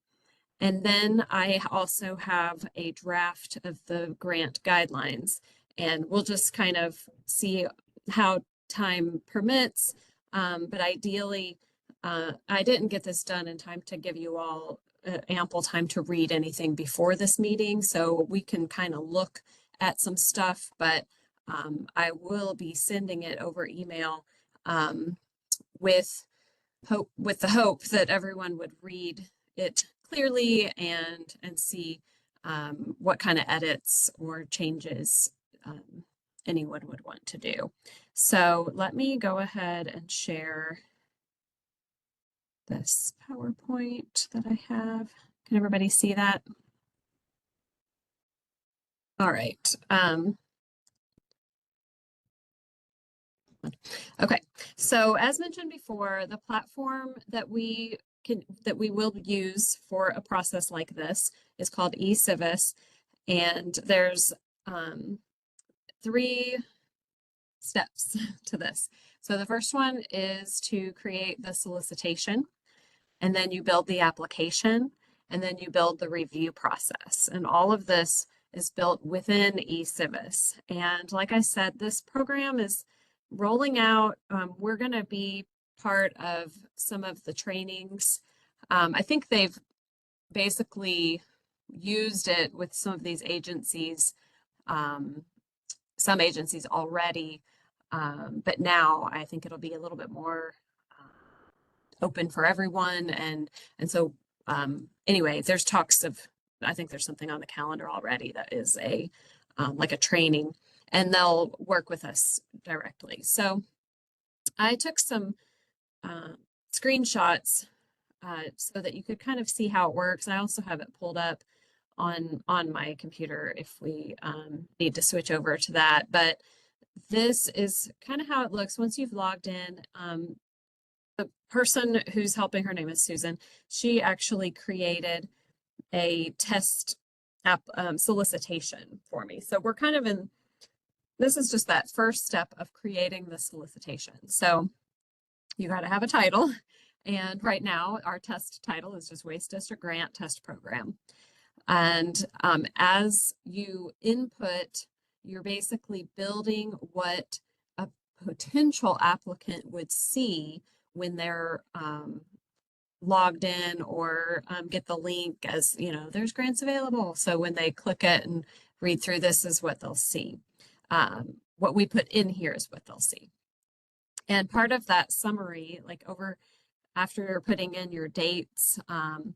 And then I also have a draft of the grant guidelines. and we'll just kind of see how time permits. But ideally, I didn't get this done in time to give you all ample time to read anything before this meeting, so we can kind of look at some stuff, but I will be sending it over email with the hope that everyone would read it clearly and see what kind of edits or changes anyone would want to do. So let me go ahead and share this PowerPoint that I have. Can everybody see that? All right. Okay, so as mentioned before, the platform that we will use for a process like this is called eCivis, and there's 3 steps to this. So the first one is to create the solicitation, and then you build the application, and then you build the review process. And all of this is built within eCivis. And like I said, this program is rolling out. We're going to be part of some of the trainings. I think they've basically used it with some of these agencies, some agencies already, but now I think it'll be a little bit more open for everyone. And so anyway, there's talks of, I think there's something on the calendar already that is a like a training, and they'll work with us directly. So I took some screenshots so that you could kind of see how it works. I also have it pulled up on my computer if we need to switch over to that. But this is kind of how it looks once you've logged in. The person who's helping, her name is Susan, she actually created a test app solicitation for me. So we're kind of in, this is just that first step of creating the solicitation. So you got to have a title. And right now our test title is just Waste District Grant Test Program. And as you input, you're basically building what a potential applicant would see when they're logged in or get the link as, you know, there's grants available. So when they click it and read through, this is what they'll see. What we put in here is what they'll see. And part of that summary, like after you're putting in your dates, the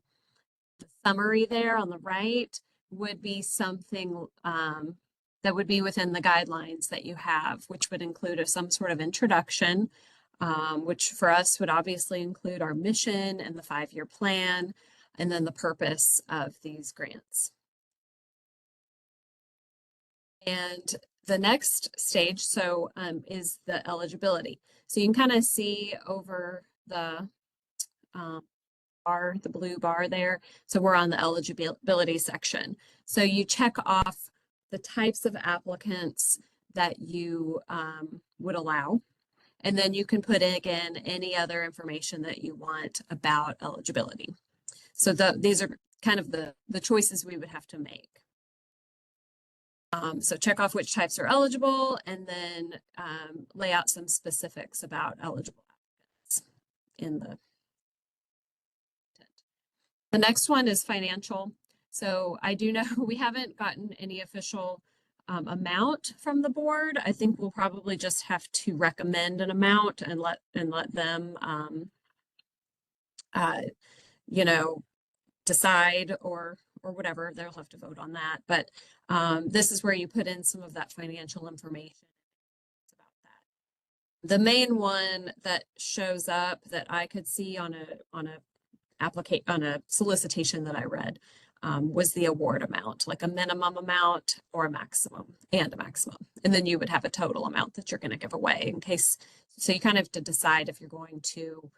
summary there on the right would be something that would be within the guidelines that you have, which would include some sort of introduction, which for us would obviously include our mission and the 5-year plan, and then the purpose of these grants. And the next stage, is the eligibility. So you can kind of see over the bar, the blue bar there. So we're on the eligibility section. So you check off the types of applicants that you would allow. And then you can put in, again, any other information that you want about eligibility. So these are kind of the choices we would have to make. So check off which types are eligible, and then lay out some specifics about eligible applicants in the content. The next one is financial. So I do know we haven't gotten any official amount from the board. I think we'll probably just have to recommend an amount and let them, you know, decide or whatever. They'll have to vote on that. But this is where you put in some of that financial information about that. The main one that shows up that I could see on a solicitation that I read was the award amount, like a minimum amount or a maximum, and a maximum. And then you would have a total amount that you're going to give away in case. So you kind of have to decide if you're going to,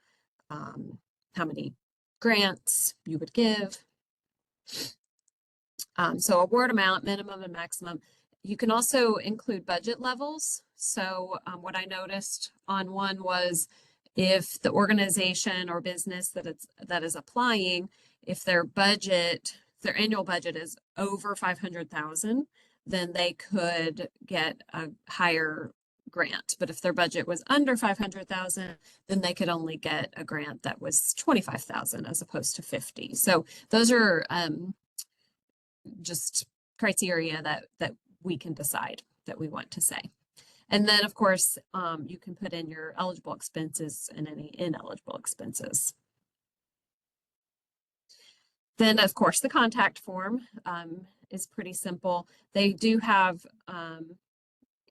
how many grants you would give. So award amount, minimum and maximum. You can also include budget levels. So what I noticed on one was if the organization or business that is applying, if their annual budget is over 500,000, then they could get a higher grant. But if their budget was under 500,000, then they could only get a grant that was 25,000 as opposed to 50. So those are just criteria that we can decide that we want to say. And then, of course, you can put in your eligible expenses and any ineligible expenses. Then, of course, the contact form is pretty simple. They do have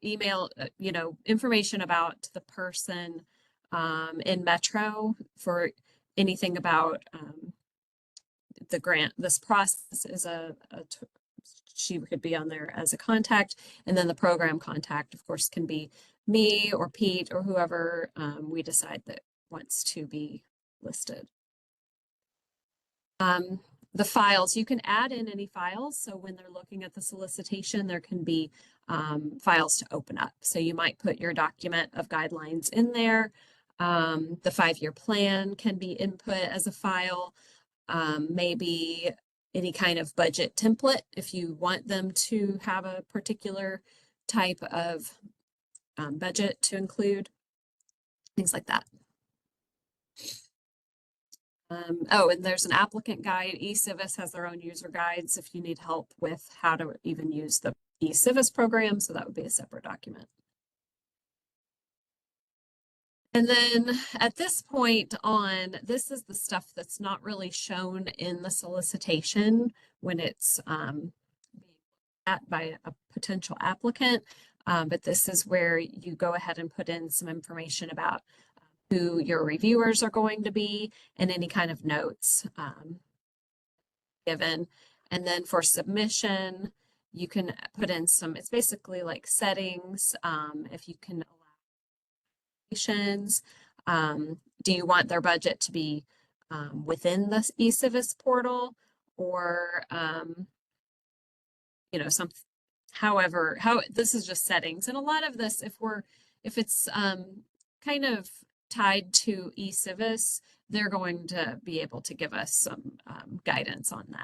email, information about the person in Metro for anything about the grant. This process is she could be on there as a contact, and then the program contact, of course, can be me or Pete or whoever we decide that wants to be listed. The files, you can add in any files. So when they're looking at the solicitation, there can be files to open up. So you might put your document of guidelines in there. The 5-year plan can be input as a file. Maybe any kind of budget template if you want them to have a particular type of budget to include, things like that. Oh, and there's an applicant guide. eCivis has their own user guides if you need help with how to even use the eCivis program. So that would be a separate document. And then at this point on, this is the stuff that's not really shown in the solicitation when it's being at by a potential applicant. But this is where you go ahead and put in some information about who your reviewers are going to be and any kind of notes given. And then for submission, you can put in some, it's basically like settings. If you can allow, do you want their budget to be within the eCivis portal or, however, this is just settings. And a lot of this, if it's kind of tied to eCivis, they're going to be able to give us some guidance on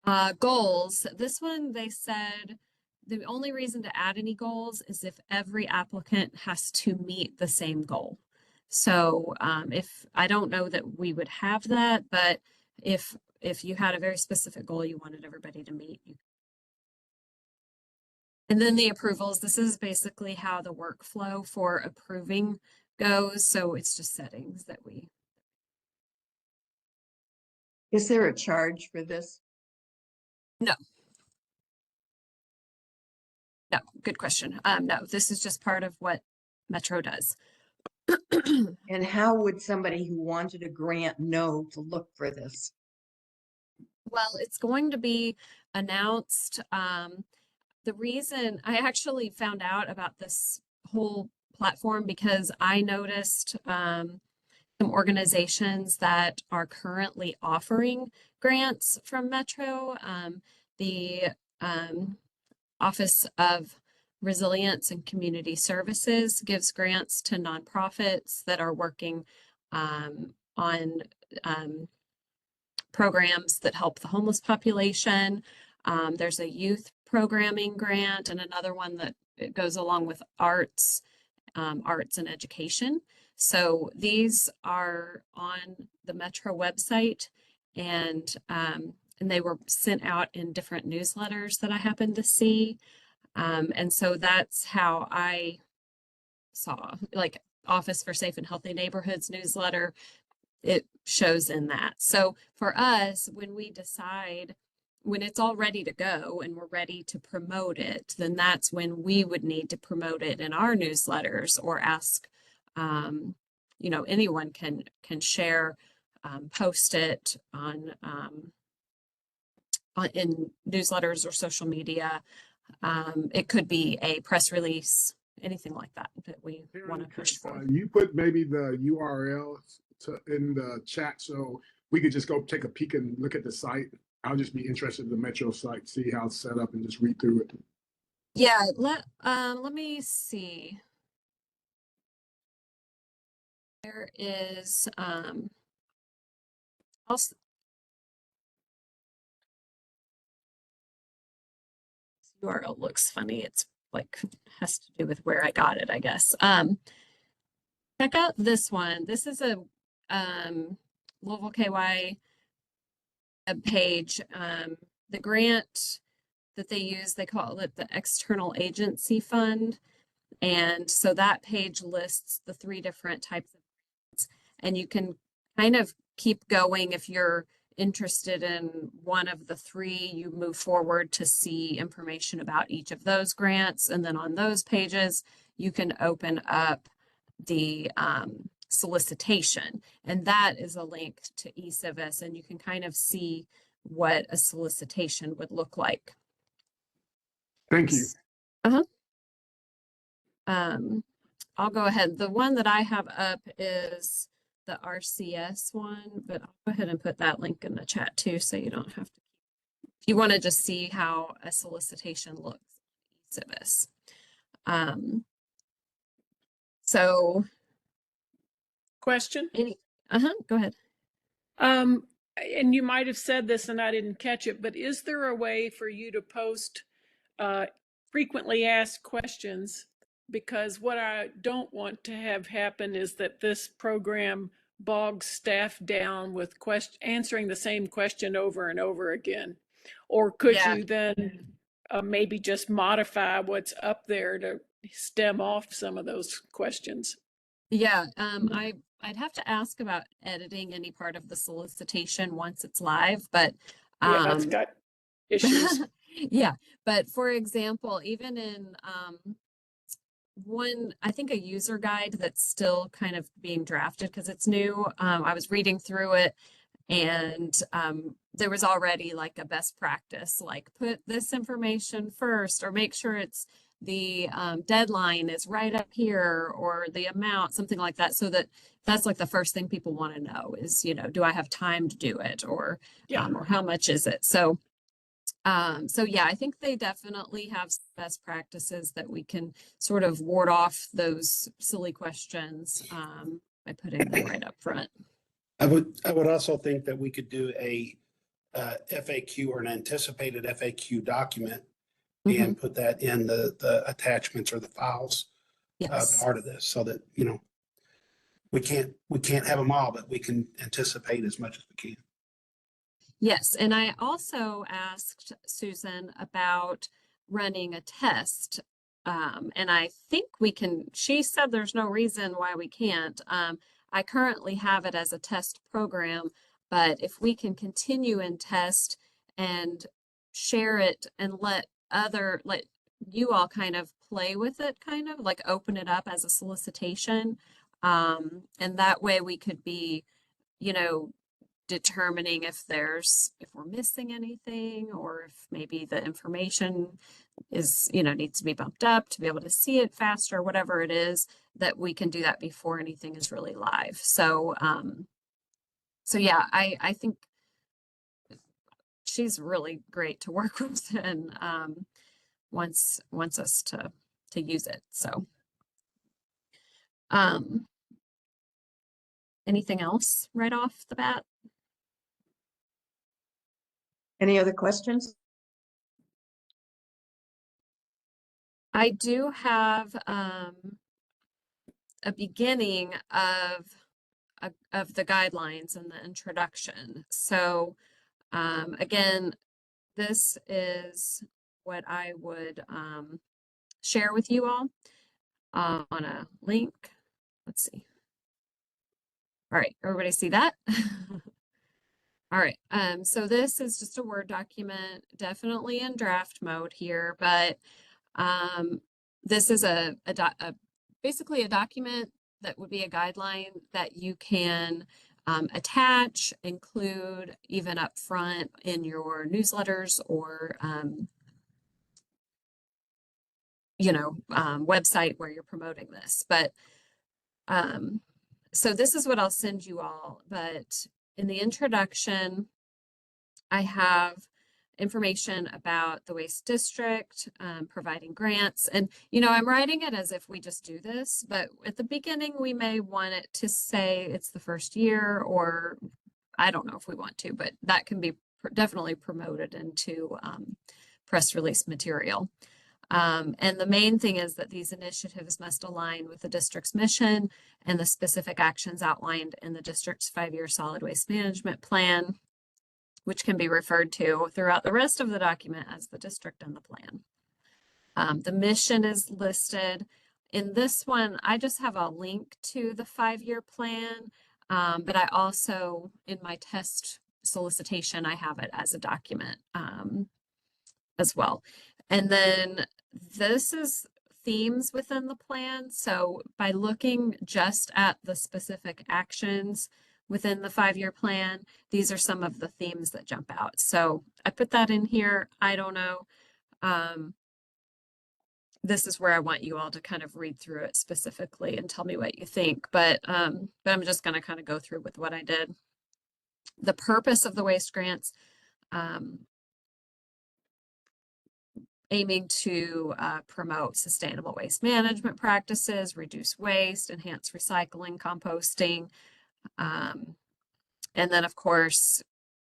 that. Goals. This one, they said the only reason to add any goals is if every applicant has to meet the same goal. So if I don't know that we would have that, but if you had a very specific goal you wanted everybody to meet, and then the approvals, this is basically how the workflow for approving goes. So it's just settings that we. Is there a charge for this? No. No, good question. No, this is just part of what Metro does. And how would somebody who wanted a grant know to look for this? Well, it's going to be announced. The reason I actually found out about this whole platform because I noticed some organizations that are currently offering grants from Metro. The Office of Resilience and Community Services gives grants to nonprofits that are working on programs that help the homeless population. There's a youth programming grant and another one that it goes along with arts and education. So these are on the Metro website and they were sent out in different newsletters that I happened to see. And so that's how I saw, like, Office for Safe and Healthy Neighborhoods newsletter, it shows in that. So for us, when we decide, when it's all ready to go and we're ready to promote it, then that's when we would need to promote it in our newsletters or ask, anyone can share, post it on in newsletters or social media. It could be a press release, anything like that we want to push for. You put maybe the URL in the chat so we could just go take a peek and look at the site. I'll just be interested in the Metro site, see how it's set up and just read through it. Yeah, let me see. There is URL looks funny. It's like has to do with where I got it, I guess. Check out this one. This is a Louisville KY page. The grant that they use, they call it the External Agency Fund. And so that page lists the 3 different types of grants, and you can kind of keep going if you're interested in one of the 3. You move forward to see information about each of those grants, and then on those pages you can open up the solicitation, and that is a link to eCivis, and you can kind of see what a solicitation would look like. Thank you. I'll go ahead. The one that I have up is the RCS one, but I'll go ahead and put that link in the chat too, so you don't have to. If you want to just see how a solicitation looks on eCivis. So. Question? Go ahead. And you might have said this and I didn't catch it, but is there a way for you to post frequently asked questions? Because what I don't want to have happen is that this program bogs staff down with answering the same question over and over again. Or could you then maybe just modify what's up there to stem off some of those questions? Yeah, I'd have to ask about editing any part of the solicitation once it's live, but yeah, it's got issues. Yeah, but for example, even in I think a user guide that's still kind of being drafted because it's new. I was reading through it, and there was already like a best practice, like put this information first, or make sure it's the deadline is right up here, or the amount, something like that. So that's like the first thing people want to know is, do I have time to do it, or how much is it? So yeah, I think they definitely have best practices that we can sort of ward off those silly questions by putting them right up front. I would also think that we could do a FAQ or an anticipated FAQ document and put that in the attachments or the files part of this, so that we can't have them all, but we can anticipate as much as we can. Yes, and I also asked Susan about running a test, and I think we can. She said there's no reason why we can't. I currently have it as a test program, but if we can continue and test and share it and let you all kind of play with it, kind of like open it up as a solicitation, and that way we could be, determining if we're missing anything, or if maybe the information is, needs to be bumped up to be able to see it faster, whatever it is, that we can do that before anything is really live. So, yeah, I think she's really great to work with, and wants us to use it. So, anything else right off the bat? Any other questions? I do have a beginning of the guidelines and the introduction. So again, this is what I would share with you all on a link. Let's see. All right, everybody see that? All right, so this is just a Word document, definitely in draft mode here, but this is basically a document that would be a guideline that you can attach, include even up front in your newsletters or website where you're promoting this. But so this is what I'll send you all, but in the introduction, I have information about the Waste District, providing grants. And, I'm writing it as if we just do this, but at the beginning, we may want it to say it's the first year, or I don't know if we want to, but that can be definitely promoted into press release material. And the main thing is that these initiatives must align with the district's mission and the specific actions outlined in the district's 5-year solid waste management plan, which can be referred to throughout the rest of the document as the district and the plan. The mission is listed. In this one, I just have a link to the 5-year plan, but I also, in my test solicitation, I have it as a document as well. And then this is themes within the plan. So by looking just at the specific actions within the 5-year plan, these are some of the themes that jump out. So I put that in here. I don't know. This is where I want you all to kind of read through it specifically and tell me what you think. But I'm just going to kind of go through with what I did. The purpose of the waste grants, aiming to promote sustainable waste management practices, reduce waste, enhance recycling, composting. And then, of course,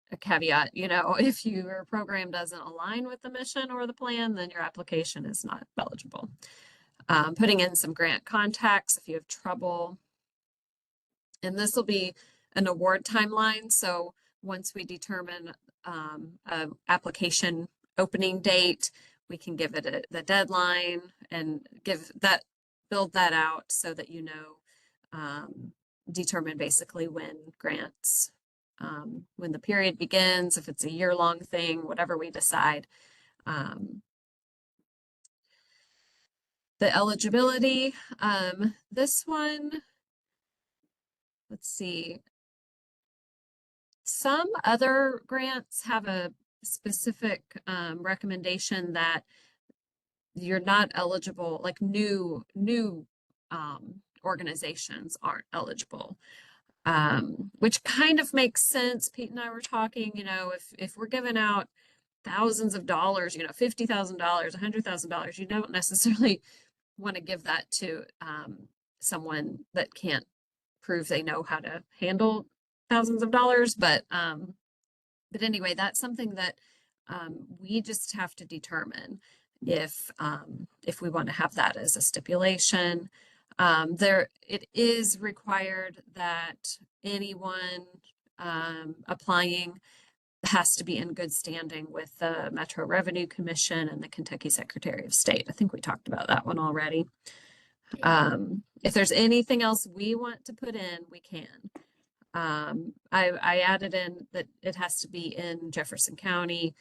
a caveat, you know, if your program doesn't align with the mission or the plan, then your application is not eligible. Putting in some grant contacts if you have trouble. And this will be an award timeline. So once we determine an application opening date, we can give it the deadline and build that out so that you know, determine basically when grants, when the period begins, if it's a year-long thing, whatever we decide. The eligibility, this one, let's see. Some other grants have a specific recommendation that you're not eligible, like new organizations aren't eligible, which kind of makes sense. Pete and I were talking, you know, if we're giving out thousands of dollars, you know, $50,000, $100,000, you don't necessarily want to give that to someone that can't prove they know how to handle thousands of dollars. But anyway, that's something that we just have to determine if we want to have that as a stipulation. It is required that anyone applying has to be in good standing with the Metro Revenue Commission and the Kentucky Secretary of State. I think we talked about that one already. If there's anything else we want to put in, we can. I added in that it has to be in Jefferson County,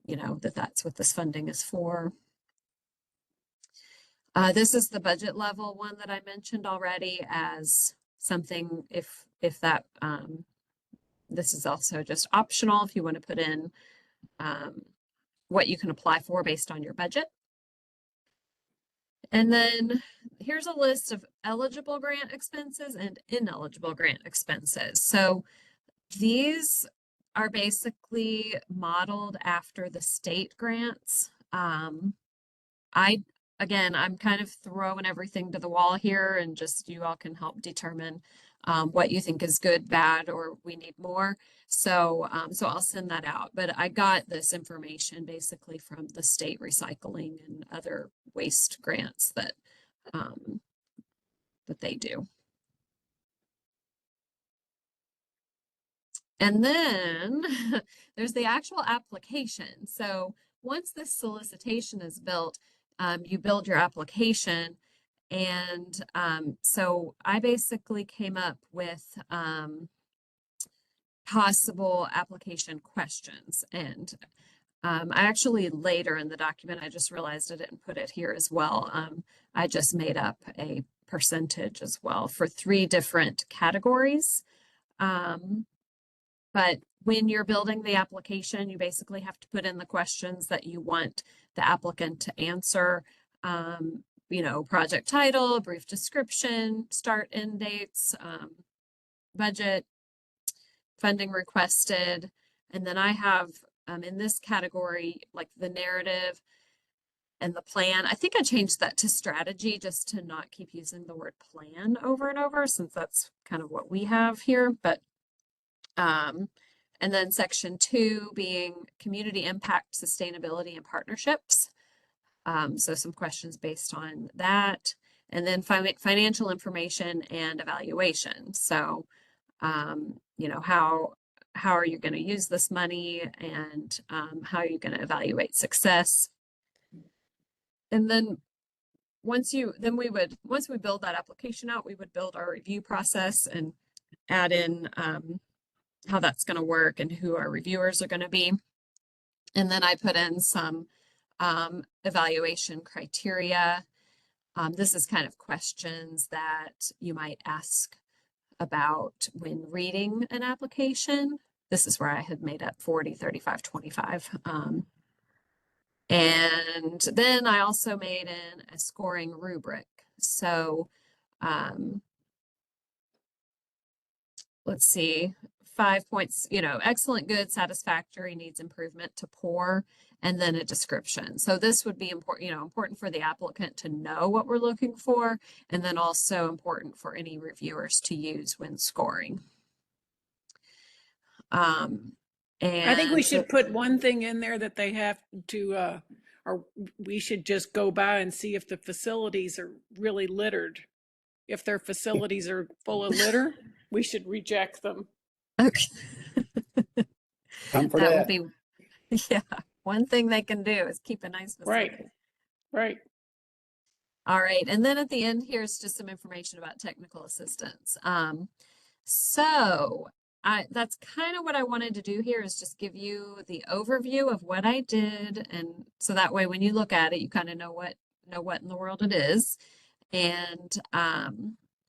you know, that's what this funding is for. This is the budget level one that I mentioned already as something if that, this is also just optional if you want to put in what you can apply for based on your budget. And then here's a list of eligible grant expenses and ineligible grant expenses. So these are basically modeled after the state grants. Again, I'm kind of throwing everything to the wall here, and just you all can help determine what you think is good, bad, or we need more. So I'll send that out. But I got this information basically from the state recycling and other waste grants that they do. And then there's the actual application. So once this solicitation is built, you build your application. And so I basically came up with possible application questions. And I actually later in the document, I just realized I didn't put it here as well. I just made up a percentage as well for 3 different categories. But when you're building the application, you basically have to put in the questions that you want the applicant to answer. You know, project title, brief description, start end dates, budget, funding requested. And then I have in this category, like the narrative and the plan. I think I changed that to strategy just to not keep using the word plan over and over, since that's kind of what we have here. But And then section 2 being community impact, sustainability, and partnerships. So some questions based on that. And then financial information and evaluation. So, you know, how are you going to use this money, and how are you going to evaluate success? And then once we build that application out, we would build our review process and add in how that's going to work and who our reviewers are going to be. And then I put in some evaluation criteria. This is kind of questions that you might ask about when reading an application. This is where I had made up 40, 35, 25. And then I also made in a scoring rubric. So let's see, 5 points, you know, excellent, good, satisfactory, needs improvement, to poor, and then a description. So this would be important, you know, important for the applicant to know what we're looking for, and then also important for any reviewers to use when scoring. And I think we should put one thing in there that they have to, or we should just go by and see if the facilities are really littered. If their facilities are full of litter, we should reject them. Okay. I'm for That that. would be, yeah, one thing they can do is keep a nice facility. Right. All right, and then at the end, here's just some information about technical assistance. So that's kind of what I wanted to do here, is just give you the overview of what I did, and so that way when you look at it, you kind of know what in the world it is. And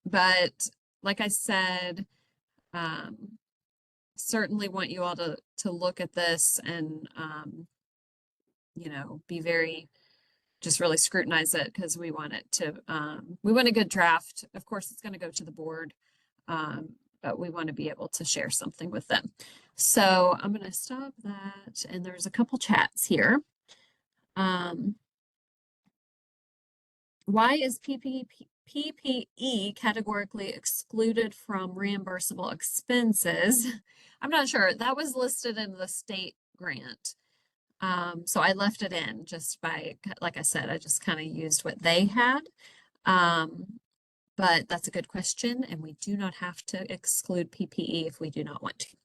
but like I said, certainly want you all to look at this and you know, be very, just really scrutinize it, because we want it to we want a good draft. Of course, it's going to go to the board, but we want to be able to share something with them. So I'm going to stop that, and there's a couple chats here. Why is PPE categorically excluded from reimbursable expenses? I'm not sure. That was listed in the state grant. So I left it in just by, like I said, I just kind of used what they had. But that's a good question, and we do not have to exclude PPE if we do not want to.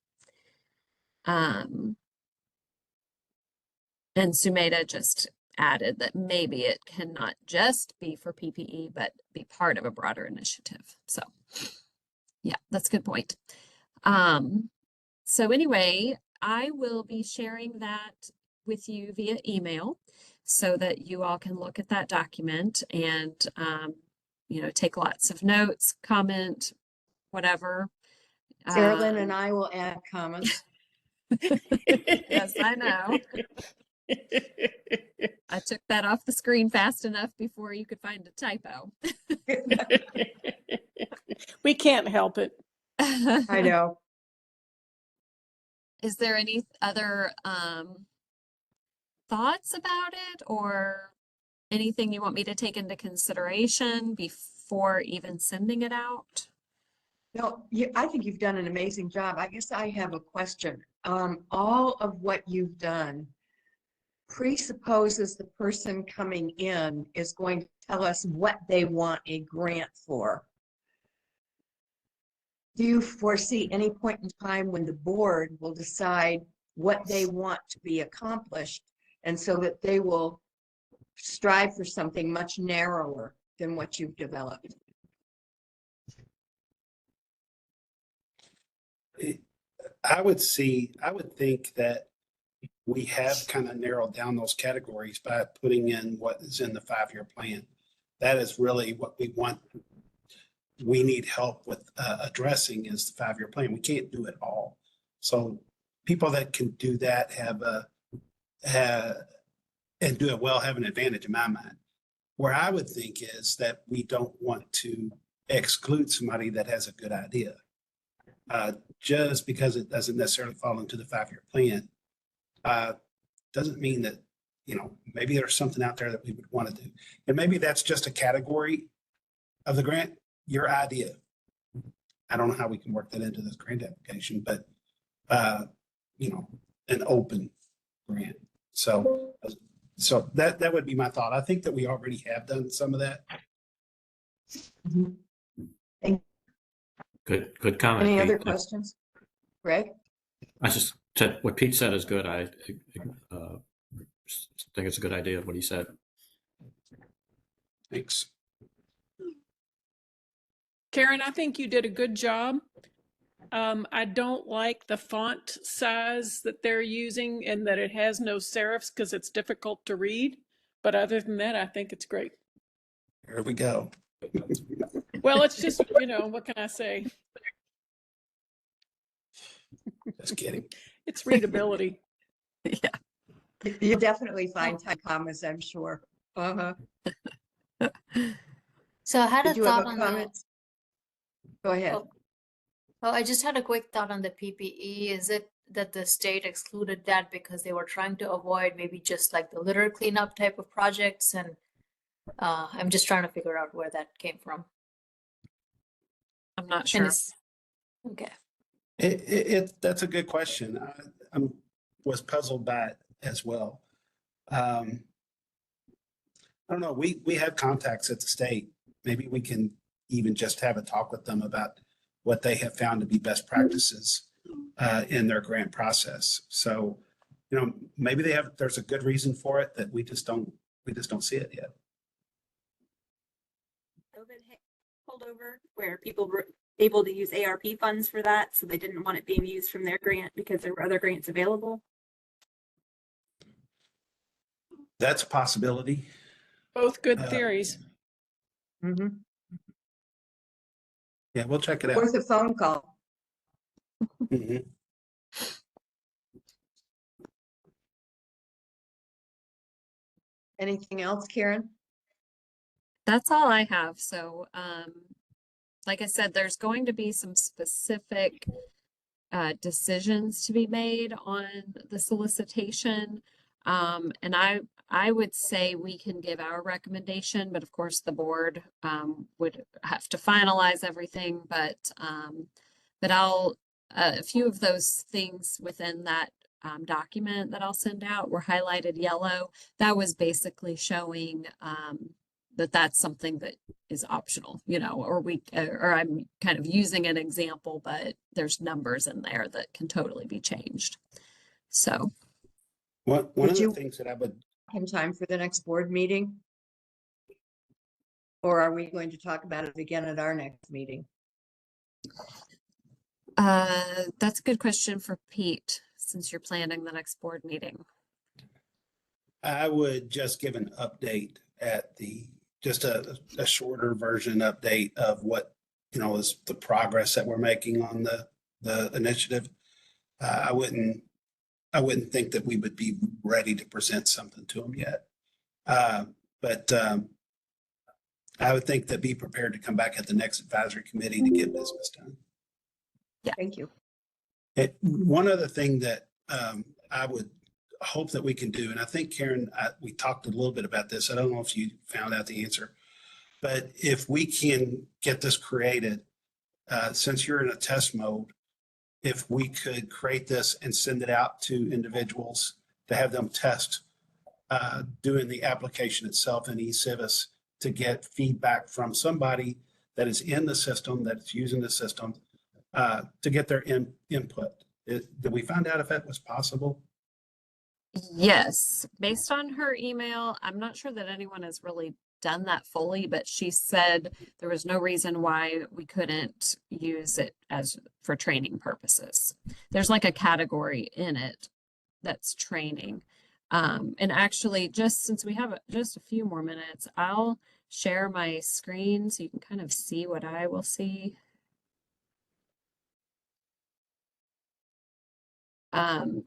And Sumeda just added that maybe it cannot just be for PPE, but be part of a broader initiative. So yeah, that's a good point. So anyway, I will be sharing that with you via email so that you all can look at that document and, you know, take lots of notes, comment, whatever. Carolyn and I will add comments. Yes, I know. I took that off the screen fast enough before you could find a typo. We can't help it. I know. Is there any other thoughts about it, or anything you want me to take into consideration before even sending it out? No, I think you've done an amazing job. I guess I have a question. All of what you've done presupposes the person coming in is going to tell us what they want a grant for. Do you foresee any point in time when the board will decide what they want to be accomplished, and so that they will strive for something much narrower than what you've developed? I would think that we have kind of narrowed down those categories by putting in what is in the 5-year plan. That is really what we want. We need help with addressing is the 5-year plan. We can't do it all. So people that can do that and do it well have an advantage in my mind. Where I would think is that we don't want to exclude somebody that has a good idea. Just because it doesn't necessarily fall into the 5-year plan, doesn't mean that, you know, maybe there's something out there that we would want to do. And maybe that's just a category of the grant, your idea. I don't know how we can work that into this grant application, but an open grant. So that would be my thought. I think that we already have done some of that. Good comment. Any other Pete. questions? Greg? I just said what Pete said is good. I think it's a good idea what he said. Thanks. Karen, I think you did a good job. I don't like the font size that they're using and that it has no serifs because it's difficult to read. But other than that, I think it's great. Here we go. Well, it's just, what can I say? Just kidding. It's readability. Yeah. You definitely find type commas, I'm sure. Uh-huh. So I had a Did you have thought a on comment? Go ahead. Oh, I just had a quick thought on the PPE. Is it that the state excluded that because they were trying to avoid maybe just like the litter cleanup type of projects? And I'm just trying to figure out where that came from. I'm not And sure. okay. That's a good question. I was puzzled by it as well. I don't know. We have contacts at the state. Maybe we can even just have a talk with them about what they have found to be best practices in their grant process. So, maybe there's a good reason for it that we just don't see it yet. COVID hit, pulled over where people were able to use ARP funds for that, so they didn't want it being used from their grant because there were other grants available. That's a possibility. Both good theories. Mm-hmm. Yeah, we'll check it out. Worth a phone call. Mhm. Anything else, Karen? That's all I have. So, like I said, there's going to be some specific decisions to be made on the solicitation. And I would say we can give our recommendation, but of course the board would have to finalize everything. But I'll a few of those things within that document that I'll send out were highlighted yellow. That was basically showing that that's something that is optional, or I'm kind of using an example, but there's numbers in there that can totally be changed. So One of the you- things that I would In time for the next board meeting? Or are we going to talk about it again at our next meeting? that's a good question for Pete, since you're planning the next board meeting. I would just give an update at just a shorter version update of what, is the progress that we're making on the initiative. I wouldn't think that we would be ready to present something to them yet. But I would think that be prepared to come back at the next advisory committee to get business done. Yeah. Thank you. One other thing that I would hope that we can do, and I think Karen, we talked a little bit about this. I don't know if you found out the answer, but if we can get this created, since you're in a test mode, if we could create this and send it out to individuals to have them test doing the application itself in eCivis to get feedback from somebody that is in the system, that's using the system, to get their input. Did we find out if that was possible? Yes, based on her email, I'm not sure that anyone has really done that fully, but she said there was no reason why we couldn't use it for training purposes. There's like a category in it that's training. And actually, just since we have just a few more minutes, I'll share my screen so you can kind of see what I will see.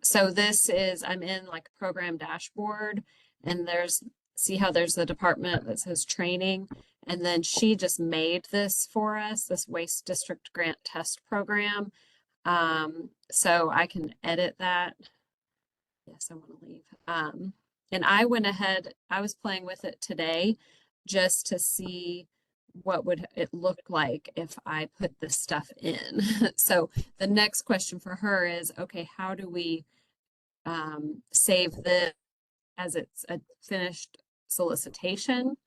So this is, I'm in like a program dashboard, and see how there's the department that says training, and then she just made this for us, this Waste District Grant Test Program. So I can edit that. Yes, I want to leave. And I went ahead, I was playing with it today just to see what would it look like if I put this stuff in? So the next question for her is, okay, how do we save this as it's a finished solicitation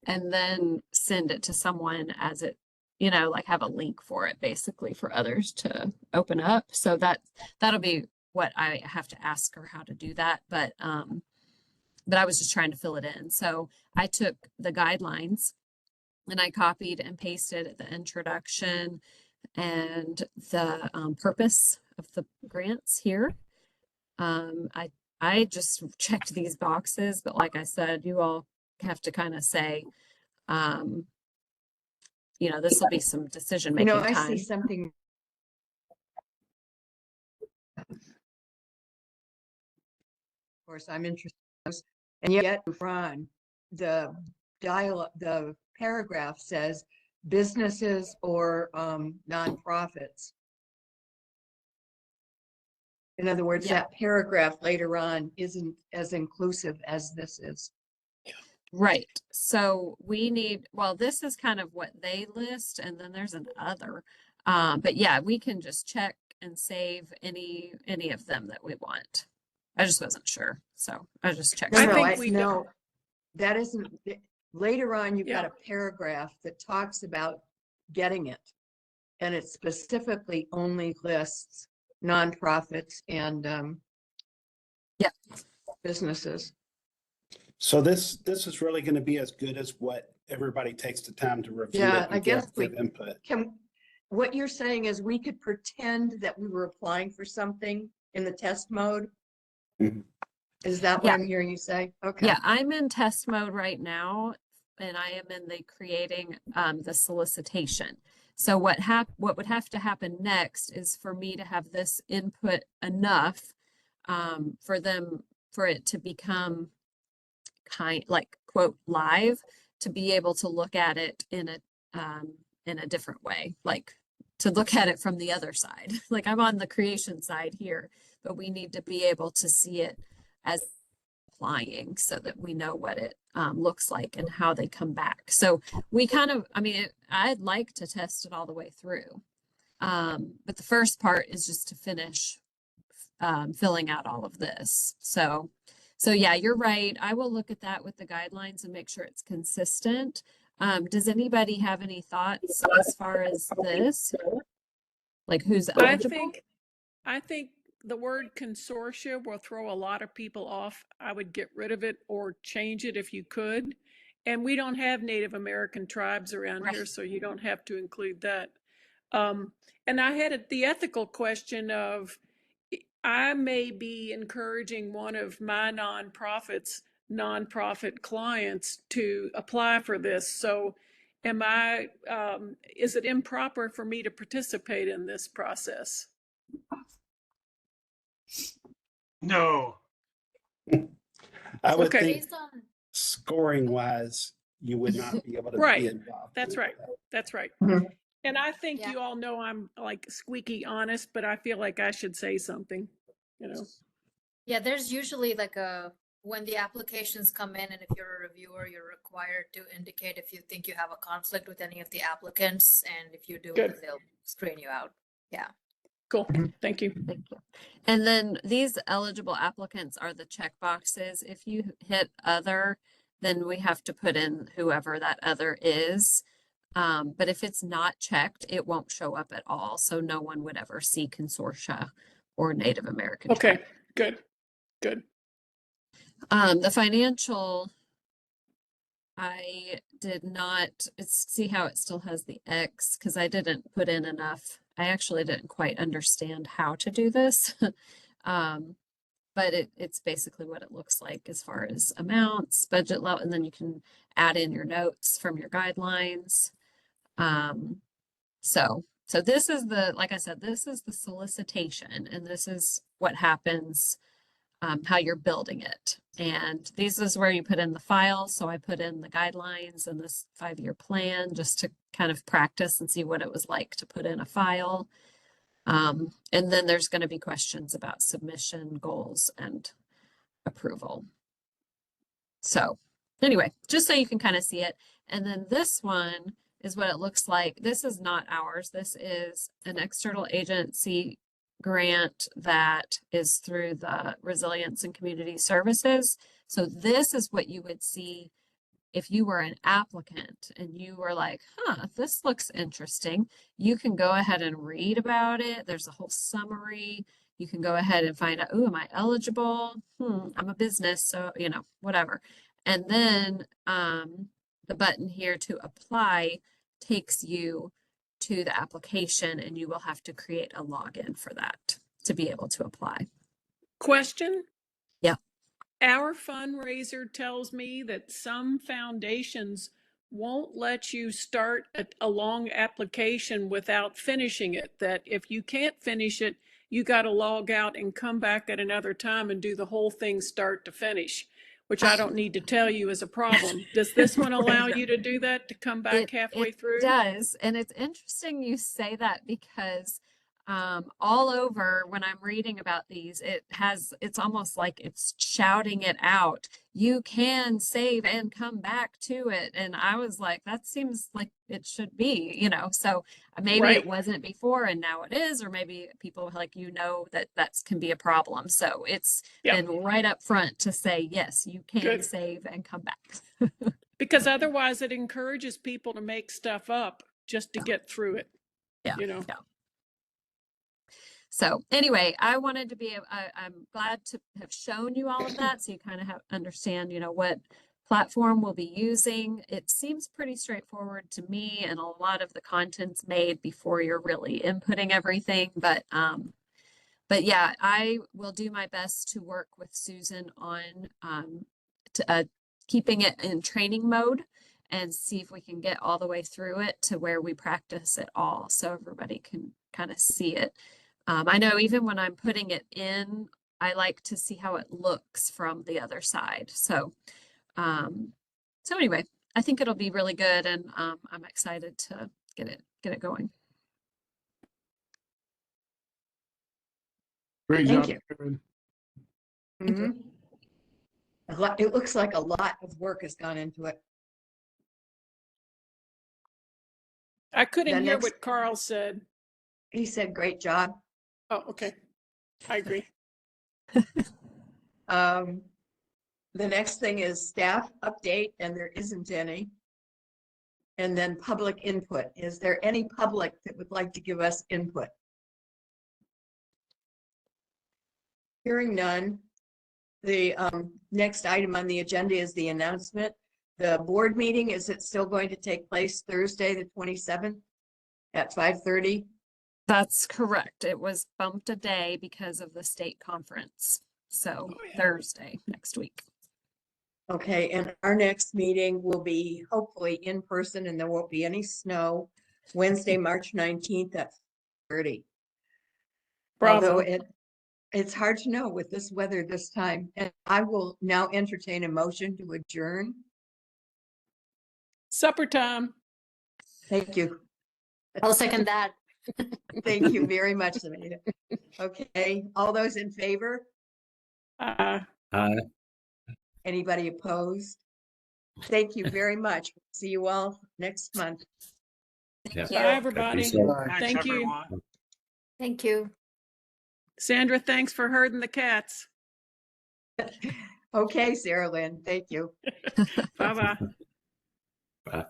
and then send it to someone as it, you know, like have a link for it basically for others to open up. So that'll be what I have to ask her how to do that. But I was just trying to fill it in. So I took the guidelines and I copied and pasted the introduction and the purpose of the grants here. I just checked these boxes, but like I said, you all have to kind of say, you know, this will be some decision You making know, I time. see something. Of course, I'm interested, and yet Ron, the dialogue, the paragraph says businesses or nonprofits. In other words, Yeah. that paragraph later on isn't as inclusive as this is. Right. So we need, well, this is kind of what they list, and then there's an other. But yeah, we can just check and save any of them that we want. I just wasn't sure. So I just checked. I No, think we no, that isn't. Later on, you've got Yeah. a paragraph that talks about getting it. And it specifically only lists nonprofits and Yeah. businesses. So this is really going to be as good as what everybody takes the time to review Yeah, it I and guess give input. What you're saying is we could pretend that we were applying for something in the test mode? Mhm. Is that what I'm hearing you say? Okay. Yeah, I'm in test mode right now, and I am in the creating the solicitation. So what would have to happen next is for me to have this input enough for it to become like quote live, to be able to look at it in a different way, like to look at it from the other side. Like I'm on the creation side here, but we need to be able to see it as applying so that we know what it looks like and how they come back. So we kind of, I mean, I'd like to test it all the way through. But the first part is just to finish filling out all of this. So yeah, you're right. I will look at that with the guidelines and make sure it's consistent. Does anybody have any thoughts as far as this? Like who's eligible? I think the word consortia will throw a lot of people off. I would get rid of it or change it if you could. And we don't have Native American tribes around here, so you don't have to include that. And I had the ethical question of, I may be encouraging one of my nonprofit clients to apply for this. So is it improper for me to participate in this process? No. I would think Based on scoring wise, you would not be able to Right. be involved. That's right. That's right. Mhm. And I think Yeah. you all know I'm like squeaky honest, but I feel like I should say something, you know. Yeah, there's usually like when the applications come in, and if you're a reviewer, you're required to indicate if you think you have a conflict with any of the applicants, and if you do, Good. then they'll screen you out. Yeah. Cool. Thank you. Thank you. And then these eligible applicants are the check boxes. If you hit other, then we have to put in whoever that other is. But if it's not checked, it won't show up at all. So no one would ever see consortia or Native American Okay, tribe. good, good. The financial, I did not, see how it still has the X because I didn't put in enough. I actually didn't quite understand how to do this. But it's basically what it looks like as far as amounts, budget level, and then you can add in your notes from your guidelines. So this is like I said, this is the solicitation, and this is what happens, how you're building it. And this is where you put in the file. So I put in the guidelines and this 5-year plan just to kind of practice and see what it was like to put in a file. And then there's going to be questions about submission, goals, and approval. So anyway, just so you can kind of see it. And then this one is what it looks like. This is not ours. This is an external agency grant that is through the Resilience and Community Services. So this is what you would see if you were an applicant and you were like, huh, this looks interesting. You can go ahead and read about it. There's a whole summary. You can go ahead and find out, oh, am I eligible? I'm a business, so, you know, whatever. And then the button here to apply takes you to the application, and you will have to create a login for that to be able to apply. Question? Yeah. Our fundraiser tells me that some foundations won't let you start a long application without finishing it, that if you can't finish it, you got to log out and come back at another time and do the whole thing start to finish, which I don't need to tell you is a problem. Does this one allow you to do that, to come back halfway through? It does. And it's interesting you say that because all over when I'm reading about these, it's almost like it's shouting it out. You can save and come back to it. And I was like, that seems like it should be, you know, so maybe it wasn't before and now it is, or maybe people like, you know, that can be a problem. So it's been right up front to say, yes, you can save and come back. Because otherwise it encourages people to make stuff up just to get through it. Yeah. You know? Yeah. So anyway, I wanted to be, I'm glad to have shown you all of that. So you kind of understand, you know, what platform we'll be using. It seems pretty straightforward to me, and a lot of the content's made before you're really inputting everything. But yeah, I will do my best to work with Susan on keeping it in training mode and see if we can get all the way through it to where we practice it all so everybody can kind of see it. I know even when I'm putting it in, I like to see how it looks from the other side. So, so anyway, I think it'll be really good, and I'm excited to get it going. Great Thank job, you. Karen. It looks like a lot of work has gone into it. I couldn't The hear next- what Carl said. He said, great job. Oh, okay. I agree. The next thing is staff update, and there isn't any. And then public input. Is there any public that would like to give us input? Hearing none. The next item on the agenda is the announcement. The board meeting, is it still going to take place Thursday, the 27th at 5:30? That's correct. It was bumped a day because of the state conference. So Thursday next week. Okay, and our next meeting will be hopefully in person, and there won't be any snow. Wednesday, March 19th at 30. Bravo. Although it's hard to know with this weather this time. And I will now entertain a motion to adjourn. Supper time. Thank you. I'll second that. Thank you very much, Anita. Okay, all those in favor? Anybody opposed? Thank you very much. See you all next month. Thank Bye, you. everybody. Thanks, Thank you. everyone. Thank you. Sandra, thanks for herding the cats. Okay, Sarah Lynn, thank you. Bye-bye. Bye.